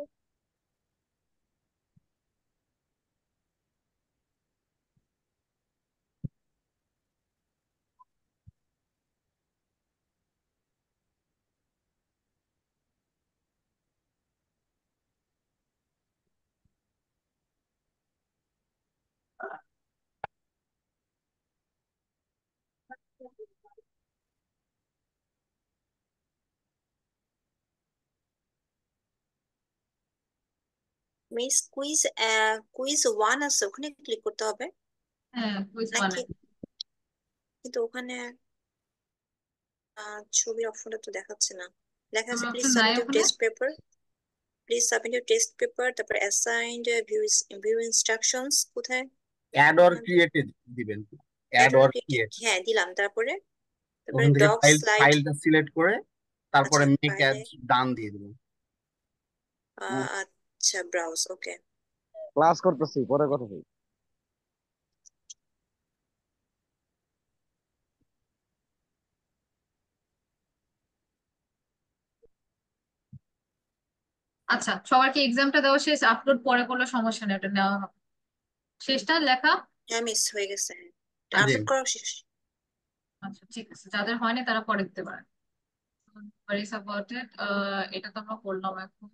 মিস কুইজ 1 আছে, ওখানে ক্লিক করতে হবে হ্যাঁ, কুইজ নাকি? 1 কিন্তু ওখানে ছবির অপশনটা তো দেখাচ্ছে না। লেখা আছে প্লিজ অপশন নাই সাবমিট ইউর ওখানে। Test paper, please submit your test paper, তারপর অ্যাসাইনড ভিউ ইনস্ট্রাকশনস কোথায়? অ্যাড অর ক্রিয়েটে দিবেন, অ্যাড অর ক্রিয়েট। হ্যাঁ দিলাম, তারপরে ওখান থেকে ডক স্লাইড, ফাইলটা সিলেক্ট করে তারপরে আচ্ছা মেক ফাইলে, অ্যাজ ডান দিয়ে দিবেন। আচ্ছা ব্রাউজ, ওকে। ক্লাস করতেছি, পরে কথা বলি। আচ্ছা, সবার কি এক্সামটা দেওয়া শেষ? আপলোড পরে করলে সমস্যা নেই, এটা নেওয়া হবে। শেষটা লেখা? হ্যাঁ মিস হয়ে গেছে, হ্যাঁ আচ্ছা আপলোড করা শেষ। আচ্ছা, ঠিক আছে, যাদের হয়নি তারা পরে দিতে পারে। Worries about it. এটা তো আমরা করলাম এখন।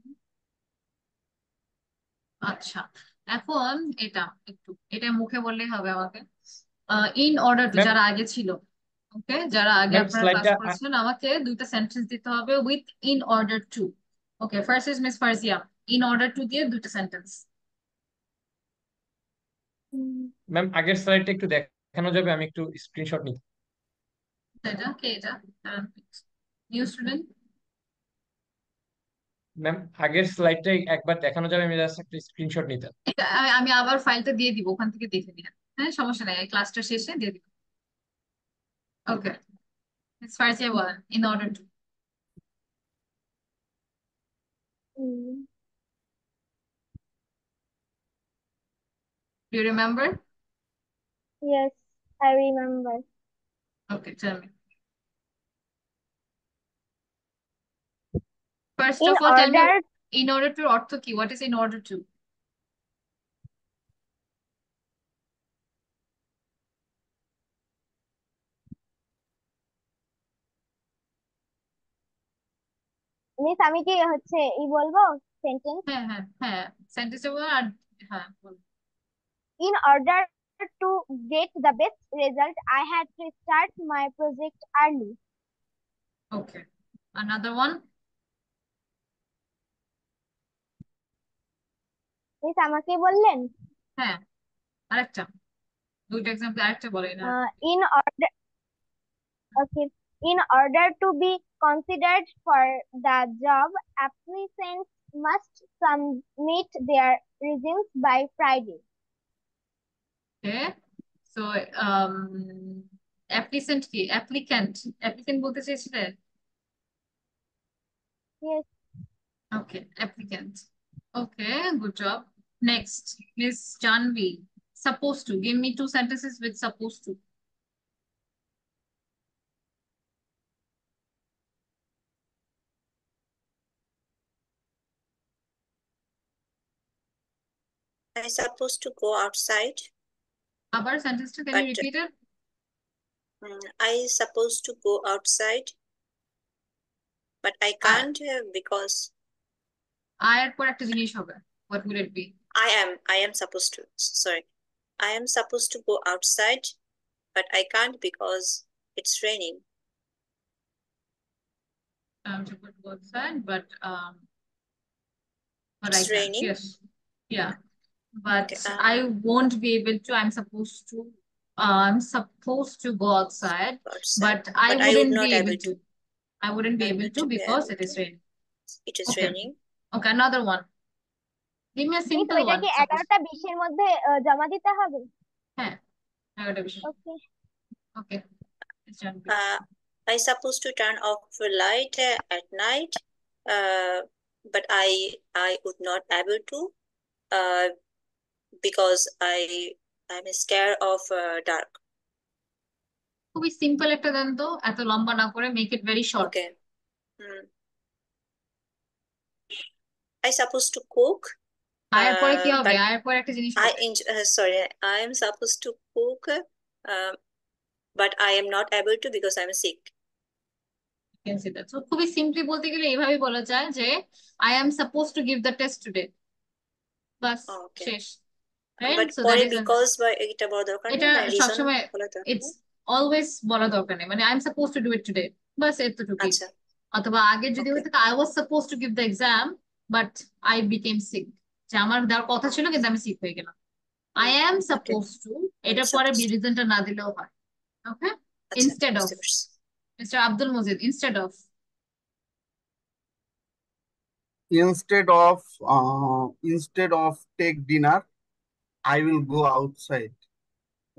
আচ্ছা, এখন এটা মুখে বললেই হবে আমাকে। ইন অর্ডার টু, ম্যাম, যারা আগে ছিল, ওকে, যারা আগে ম্যাম আপনারা ক্লাস স্লাইডটা করেছিলেন, আমাকে দুইটা সেন্টেন্স দিতে হবে with in order to. Okay, first is miss Farzia, in order to দিয়ে দুইটা সেন্টেন্স। ম্যাম আগের স্লাইডটা একটু দেখানো যাবে? আমি একটু স্ক্রিনশট নিই। এটা কে? এটা নিউ স্টুডেন্ট। ম্যাম আগের স্লাইডটা একবার দেখানো যাবে? আমি জাস্ট একটা স্ক্রিনশট নিতাম। এটা আমি আবার ফাইলটা দিয়ে দিব, ওখান থেকে দেখে নিন। হ্যাঁ, সমস্যা নাই, ক্লাসটা শেষে দিয়ে দিব। ওকে, মিস ফারজিয়া বলেন in order two. Do you remember? Yes, I remember. Okay, tell me. First In of all, tell me order, in order to অর্থ কি? What is in order to? Miss আমি কি হচ্ছে বলবো সেন্টেন্স? হ্যাঁ হ্যাঁ হ্যাঁ, সেন্টেন্সে বল। আর হ্যাঁ বল। In order to get the best result, I had to start my project early. Okay, another one. Miss আমাকে বললেন? হ্যাঁ, আরেকটা, দুইটা এক্সাম্পল, আরেকটা বলেন না। In order, okay, in order to be considered for the job, applicants must submit their resumes by Friday. Okay, so applicant কি? Applicant বলতে চেয়েছিলে? Yes. Okay, applicant. Okay, good job. Next, Miss Janvi. Supposed to. Give me two sentences with supposed to. I'm supposed to go outside, Abar sentence can you but repeat it? I supposed to go outside, but I can't because আয়ের পর একটা জিনিস হবে। What would it be? I am supposed to, sorry, I am supposed to go outside, but I can't because it's raining. To go outside, but I It's can. raining. Yes. Yeah. But Okay, I won't be able to. I'm supposed to go outside, outside, but I but I would wouldn't not be able able to. I wouldn't be able to be because able it is to. raining. It is Okay. raining. Okay, another one. Give me a miss simple ওইটা one. কি Suppose. 11:20 মধ্যে জমা দিতে হবে? হ্যাঁ, একটা বিষয়। Okay. Okay. It's done. I supposed to turn off the light at night, but I would not able to because I'm scared of dark. খুবই সিম্পল একটা দেন তো, এত লম্বা না করে, make it very short. Okay. I supposed to cook, আয়ের পরে কি হবে? but আয়ের পরে একটা জিনিস I হবে। sorry, I am supposed to cook, but I am not able to because I'm sick. can say that. So খুবই সিম্পলি বলতে গেলে এইভাবে বলা যায় যে I am suppose to give the test today, bus Okay. শেষ। Right? But so that পরে is because বা এটা বড় দরকার নেই, এটা মানে রিজন সবসময় বলা দরকার ইটস নেই। অলওয়েজ বলা দরকার নেই, মানে I am suppose to do it today, বাস এতটুকুই। আচ্ছা, অথবা আগে যদি ওকে, হতো I was suppose to give the exam but I became sick, যে আমার দেওয়ার কথা ছিল কিন্তু আমি সিক হয়ে গেলাম। I am okay, suppose two, I am এটার পরে supposed to. রিজনটা না দিলেও হয়। ওকে, আচ্ছা, ইনস্টেড অফ, বুঝতে পারছি। Mister Abdul Majid, instead of. instead of take dinner, I will go outside.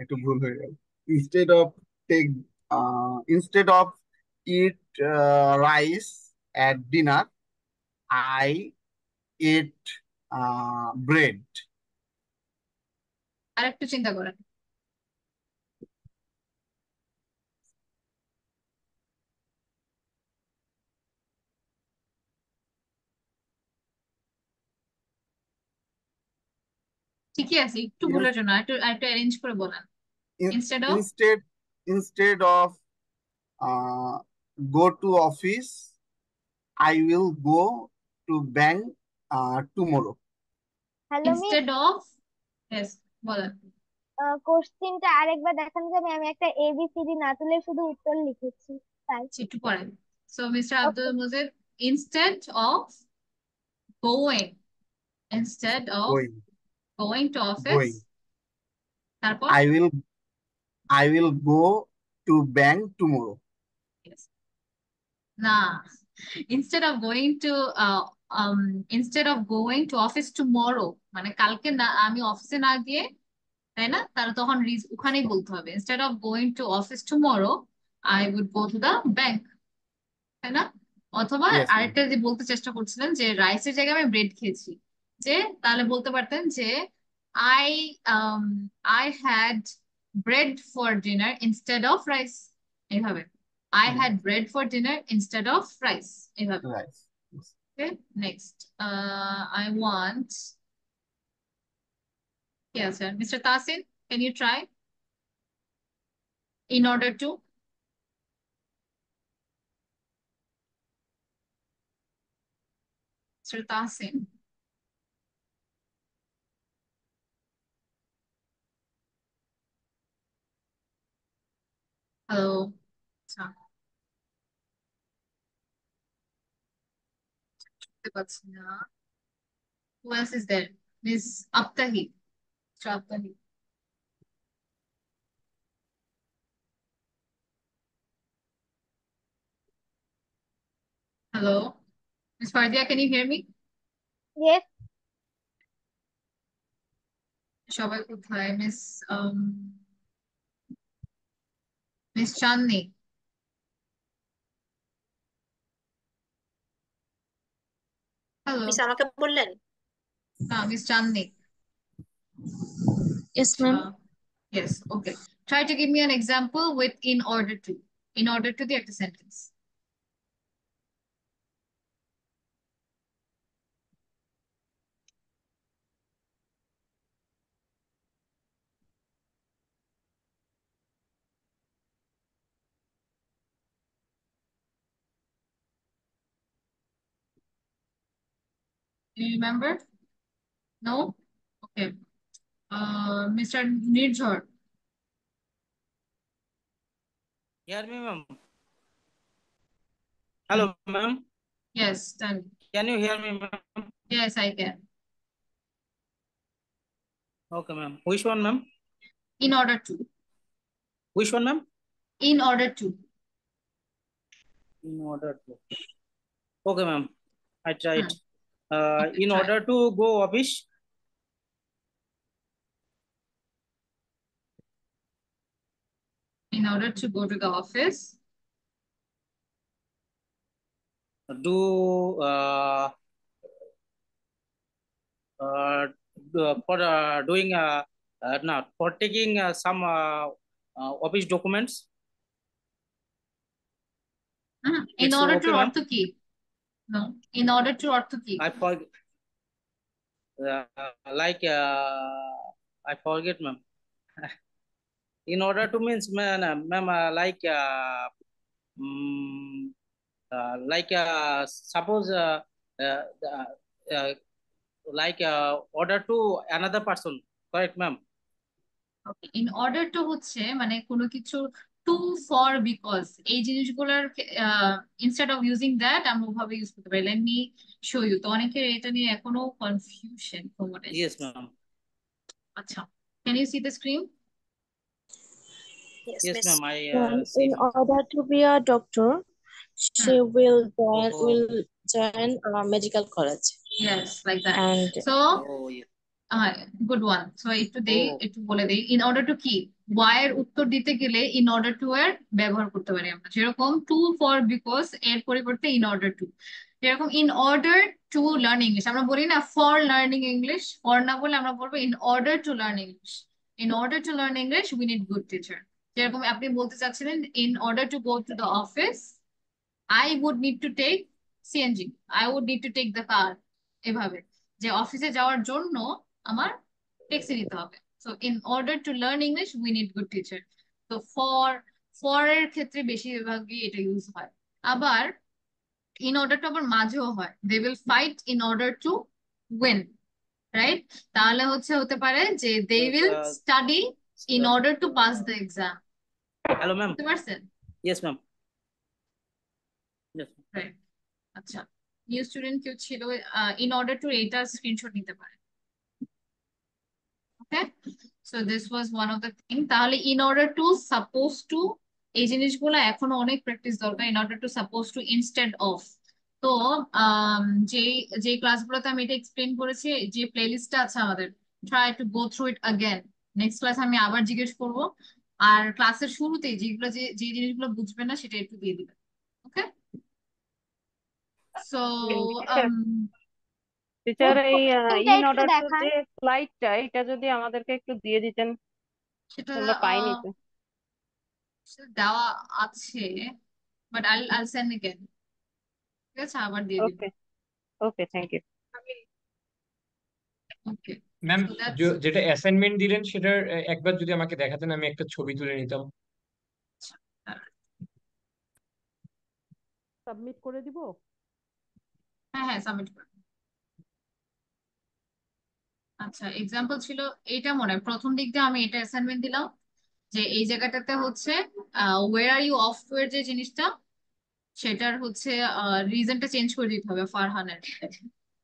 একটু ভুল হয়ে গেল। Instead of eat rice at dinner, I eat bread. আর একটু চিন্তা করেন। ঠিকই আছে, একটু In- ভুলের জন্য একটু আরেকটু অ্যারেঞ্জ করে বলেন। in- instead of, instead of go to office, I will go to bank tomorrow. Hello miss, instead of, yes বলেন। কোশ্চেনটা আরেকবার দেখানো যাবে? আমি একটা এবিসিডি না তুলে শুধু উত্তর লিখেছি তাই। একটু পড়েন। So mister Abdul okay, Majid, instead of going, instead of Going, going to office, going. তারপর I will go to bank tomorrow. yes, না, instead of going two instead of going to office tomorrow, মানে কালকে না আমি অফিসে না গিয়ে, তাই না, তাহলে তখন ওখানেই বলতে হবে instead of going to office tomorrow I would go to the bank, তাই না? অথবা Yes, ma'am. আরেকটা যে বলতে চেষ্টা করছিলেন যে রাইসের জায়গায় আমি ব্রেড খেয়েছি, যে তাহলে বলতে পারতেন যে I I had bread for dinner instead of rice, এইভাবে। I had bread for dinner instead of rice, এইভাবে। Right. Yes. Okay, next I want, yes sir, Mr. Tasin, can you try in order to? Mr. Tasin, hello, আচ্ছা, শুনতে পাচ্ছি না। Who else is there? Miss Aptahi, Mr. Aptahi, hello, Miss Fardia, can you hear me? Yes, সবাই কোথায়? Miss চাঁদনি, hello, miss আমাকে বললেন? না miss Chandni. Yes, ma'am. Yes, okay. Try to give me an example with in order to. In order to the একটা sentence. Do you remember? No? Okay. Mr. Nirjhar. Hear me, ma'am. Hello, ma'am. Yes, tell me. Can you hear me, ma'am? Yes, I can. Okay, ma'am. Which one, ma'am? In order to. Which one, ma'am? In order to. In order to. Okay, ma'am. I tried. Okay, In try. order to go office, In order to go to the office. do for doing Now for taking some office documents. In It's order to okay, ma'am. অর্থ কি? No, in order to অর্থ কি? I forget. Like I forget, ma'am. In order to means, ma'am, suppose uh, uh, order to another person, correct, ma'am? Okay, in order to হচ্ছে মানে কোনো কিছু to for because এই জিনিসগুলোর instead of using that আমরা ওভাবে use করতে পারি। Let me show you। তো অনেকের এটা নিয়ে এখনো confusion from what I Yes, see। ma'am. আচ্ছা, can you see the screen? Yes, Yes, miss. ma'am. I In see. order to be a doctor, she will join a medical college. Yes, like that। And So Oh, yes. good one। So Oh. একটু বলে দেই in order to কি why এর উত্তর দিতে গেলে in order to এর ব্যবহার করতে পারি আমরা, যেরকম to for because এর পরিবর্তে in order to, যেরকম in order to learn English আমরা বলি না for learning English, for না বলে আমরা বলবো in order to learn English, in order to learn English we need good teacher। যেরকম আপনি বলতে চাচ্ছিলেন in order to go to the office I would need to take CNG, I would need to take the car, এভাবে যে অফিসে যাওয়ার জন্য আমার ট্যাক্সি নিতে হবে। So in order to learn English we need good teacher. তো for এর ক্ষেত্রে বেশিরভাগই এটা ইউজ হয়। আবার ইন অর্ডার টু আবার মাঝেও হয়, they will fight in order to win, right? তাহলে হতে পারে যে they will study in order to pass the exam. Hello, ma'am. বুঝতে পারছেন? Yes, ma'am. Yes. রাইট। আচ্ছা, নিউ স্টুডেন্ট কেউ ছিল, ইন অর্ডার টু এইটা স্ক্রিনশট নিতে পারে। Okay, so this was one of the thing। তাহলে in order to supposed to এই জিনিসগুলো এখনো অনেক প্র্যাকটিস দরকার। in order to supposed to instead of। তো যে যে ক্লাসগুলোতে আমি এটা এক্সপ্লেন করেছি, যে প্লেলিস্টটা আছে আমাদের, try to go through it again। Next class আমি আবার জিজ্ঞেস করব, আর ক্লাসের শুরুতেই যেগুলো যে জিনিসগুলো বুঝবেন না সেটা একটু দিয়ে দিবেন। ওকে, সো টিচার এই কোশ্চেনটা ইন একটু অর্ডার টু দেখান। যে স্লাইডটা এটা যদি আমাদেরকে একটু দিয়ে দিতেন, সেটা আমরা পাইনি তো। দেওয়া আছে, বাট I'll send again। ঠিক আছে, আবার দিয়ে দিব। Okay okay, thank you. Okay ma'am, so that's যেটা অ্যাসাইনমেন্ট দিলেন সেটার একবার যদি আমাকে দেখাতেন, আমি একটা ছবি তুলে নিতাম। সাবমিট করে দিব। হ্যাঁ হ্যাঁ, সাবমিট করুন। আচ্ছা, এক্সাম্পল ছিল এইটা, মনে হয় প্রথম দিক দিয়ে আমি এটা অ্যাসাইনমেন্ট দিলাম যে এই জায়গাটাতে ওয়ের আর ইউ অফ টু এর যে জিনিসটা, সেটার রিজনটা চেঞ্জ করে দিতে হবে ফারহানের।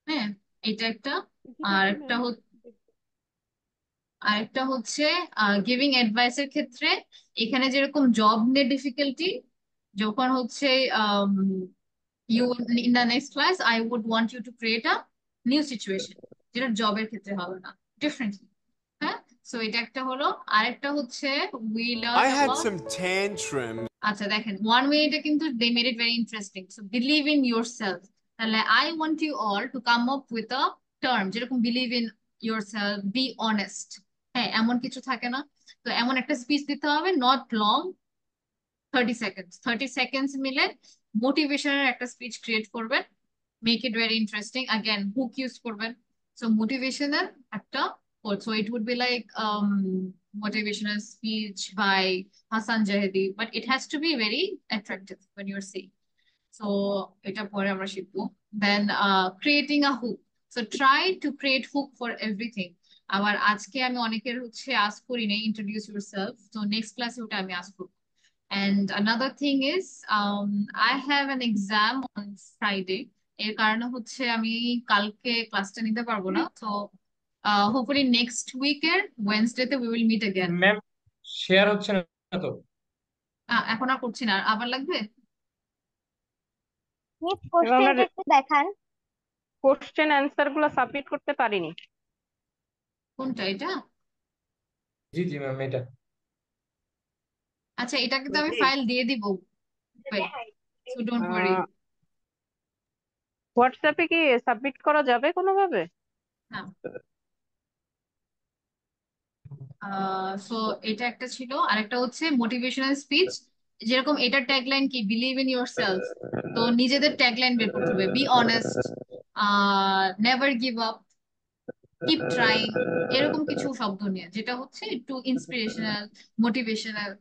হ্যাঁ, এটা একটা। আর একটা আরেকটা গিভিং অ্যাডভাইসের ক্ষেত্রে এখানে যেরকম জব নিয়ে ডিফিকাল্টি, যখন you in the next class I would want you to create a new situation, যেটা জবের ক্ষেত্রে হবে না, ডিফারেন্টলি। হ্যাঁ, সো এটা একটা হলো। আরেকটা we learn I had about. some tantrums. আচ্ছা দেখেন, 1 মিনিটে কিন্তু they made it very interesting. So believe in your self. তাহলে I want you all to come up with a term, যেরকম believe in your self, be honest. হ্যাঁ, এমন কিছু থাকে না? তো এমন একটা স্পিচ দিতে হবে, নট লং, 30 সেকেন্ডস। 30 সেকেন্ডস মিলে মোটিভেশনের একটা স্পিচ ক্রিয়েট করবেন, make it very interesting. Again hook use করবেন। সো মোটিভেশনের একটা so it would be like motivational speech by Hassan Jahedi, but it has to be very attractive when you're saying। So এটা পরে আমরা শিখবো। Then creating a hook, so try to create hook for everything। আবার আজকে আমি অনেকের ask করি নাই introduce yourself, so next class ওটা আমি ask করবো। And another thing is I have an exam on Friday, এর কারণে আমি কালকে ক্লাসটা নিতে পারবো না। তো hopefully next week এর Wednesday তে we will meet again। Ma'am, share হচ্ছে না তো? এখন আর করছি না, আবার লাগবে? মিস কোশ্চেনটা একটু দেখান। কোশ্চেন অ্যান্সার গুলো সাবমিট করতে পারিনি। কোনটা, এটা? জি জি ম্যাম, এটা। আচ্ছা, এটা কিন্তু আমি ফাইল দিয়ে দিব, সো ডোন্ট ওয়ারি। হোয়াটসঅ্যাপে কি সাবমিট করা যাবে কোনোভাবে? হ্যাঁ, সো এটা একটা ছিল, আরেকটা হচ্ছে মোটিভেশনাল স্পিচ। যেরকম এটার ট্যাগলাইন কি, বিলিভ ইন ইউর সেলফ। তো নিজেদের ট্যাগলাইন বের করতে হবে, be honest, never give up, keep trying, এরকম কিছু শব্দ নিয়ে, যেটা হচ্ছে একটু ইন্সপিরেশনাল, মোটিভেশনাল।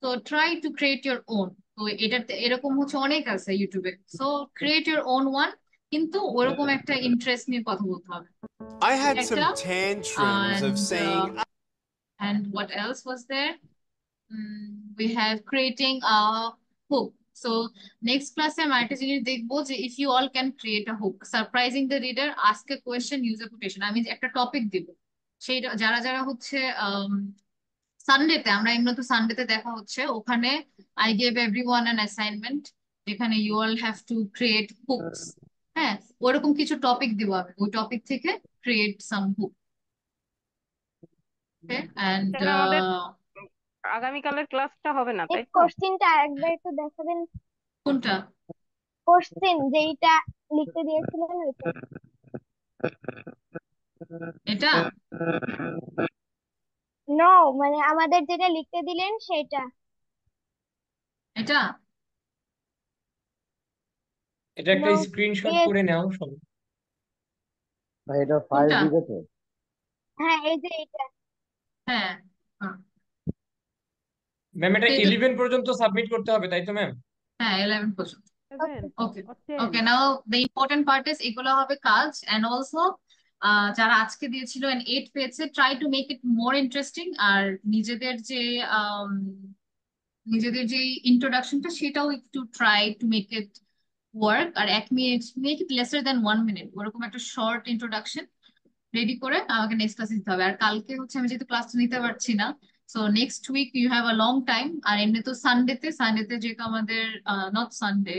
তো try to create your own. তো এটাতে এরকম হচ্ছে অনেক আছে ইউটিউবে। So create your own one, কিন্তু ওরকম একটা ইন্টারেস্ট নিয়ে কথা বলতে হবে। I had একটা some tantrums of saying, and what else was there? We have creating a hook. So next class আমি আরেকটা জিনিস দেখবো যে if you all can create a hook, surprising the reader, ask a question, use a quotation। আমি একটা topic দিব, সেই যারা যারা হচ্ছে সানডেতে, আমরা এমনি তো সানডেতে দেখা হচ্ছে, ওখানে I gave everyone an assignment যেখানে you all have to create hooks। হ্যাঁ, ওরকম কিছু টপিক দিব আমি, ওই টপিক থেকে create some hook। Okay, and sir আমাদের আগামীকালের ক্লাসটা হবে না, এই তাই তো? কোশ্চেনটা আরেকবার একটু দেখাবেন? কোনটা কোশ্চেন যেইটা লিখতে দিয়েছিলেন ওইটা। এটা? নো, মানে আমাদের যেটা লিখতে দিলেন সেটা। এটা এটা একটা নো, স্ক্রিনশট করে নাও সবাই। ভাই এটা ফাইল কোনটা? দিবে তো? হ্যাঁ এই যে এটা। হ্যাঁ, ম্যাম এটা 11 পর্যন্ত সাবমিট করতে হবে, তাই তো ম্যাম? হ্যাঁ 11 পর্যন্ত। Seven okay or 10? Okay, now the important part is এগুলো হবে কাজ, এন্ড অলসো যারা আজকে দিয়েছিল এন্ড 8 পেয়েছে, try to make it more interesting. আর নিজেদের যে আম, নিজেদের যে ইন্ট্রোডাকশনটা, সেটাও একটু try to make it work. আর 1 minute, make it lesser than 1 minute, ওরকম একটা শর্ট ইন্ট্রোডাকশন রেডি করে আমাকে নেক্সট ক্লাসে দিতে হবে। আর কালকে হচ্ছে আমি যেহেতু ক্লাসটা নিতে পারছি না, so next week you have a long time. আর এমনি তো সানডেতে যেহেতু আমাদের not Sunday,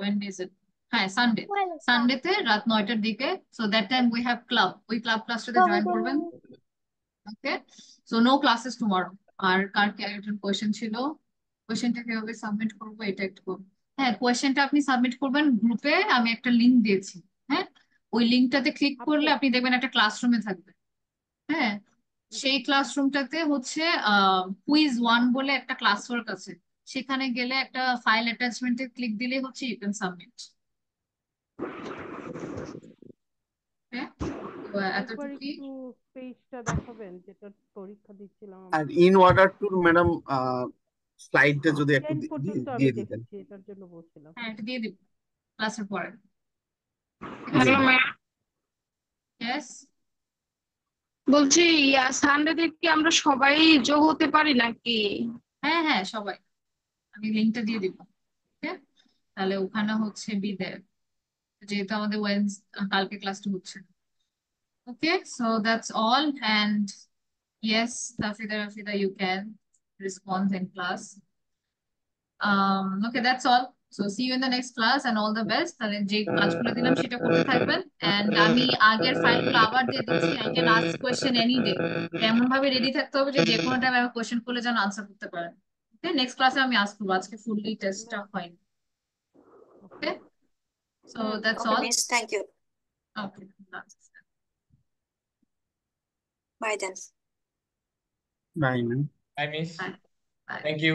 when is it? হ্যাঁ সানডে, সানডেতে রাত 9টার দিকে, so that time we have club, ওই ক্লাব ক্লাসটাতে জয়েন করবেন। Okay, so no classes tomorrow. আর কার কি একটা কোয়েশ্চেন ছিল, কোয়েশ্চেনটা কিভাবে সাবমিট করবো এটা একটু হ্যাঁ, কোয়েশ্চেনটা আপনি সাবমিট করবেন গ্রুপে, আমি একটা লিংক দিয়েছি। হ্যাঁ, ওই লিংকটাতে ক্লিক করলে আপনি দেখবেন একটা ক্লাসরুমে থাকবে। হ্যাঁ, সেই ক্লাসরুমটাতে হচ্ছে কুইজ 1 বলে একটা ক্লাস ওয়ার্ক আছে, সেখানে গেলে একটা ফাইল অ্যাটাচমেন্টে ক্লিক দিলে হচ্ছে ইউ ক্যান সাবমিট। হ্যাঁ, তো একবার এতটুকুই। একটু পেজটা দেখাবেন যেটা পরীক্ষা দিচ্ছিলাম আর আমরা। ইন অর্ডার টু ম্যাডাম স্লাইডটা যদি একটু 10 পর্যন্ত আমি দিয়ে দিতেন। দেখেছি, এটার জন্য বলছিলাম। হ্যাঁ, এটা দিয়ে দিব ক্লাসের পরে। হ্যালো ম্যাম, ইয়েস, বলছি সানডে থেকে আমরা সবাই যোগ হতে পারি নাকি? হ্যাঁ হ্যাঁ সবাই, আমি লিংকটা দিয়ে দিব। ওকে, তাহলে ওখানে হচ্ছে বি দেয়ার, যেহেতু আমাদের কালকে ক্লাসটা হচ্ছে। Okay, so that's all, and yes Rafida, you can respond in class. Okay, that's all. So see you in the next class and all the best. তাহলে যে কাজগুলো দিলাম সেটা করতে থাকবেন, এন্ড আমি আগের ফাইলগুলো আবার দিয়ে দিচ্ছি। I can ask question any day, এমন ভাবে রেডি থাকতে হবে যে যে কোনো টাইম আমি কোয়েশ্চেন করলে যেন আনসার করতে পারেন। ওকে, নেক্সট ক্লাসে আমি আস্ক করবো, আজকে ফুললি টেস্টটা হয়নি। Okay, so that's Okay, all. miss, thank you. ওকে, Bye then. Bye ma'am. Bye miss, bye. Thank you.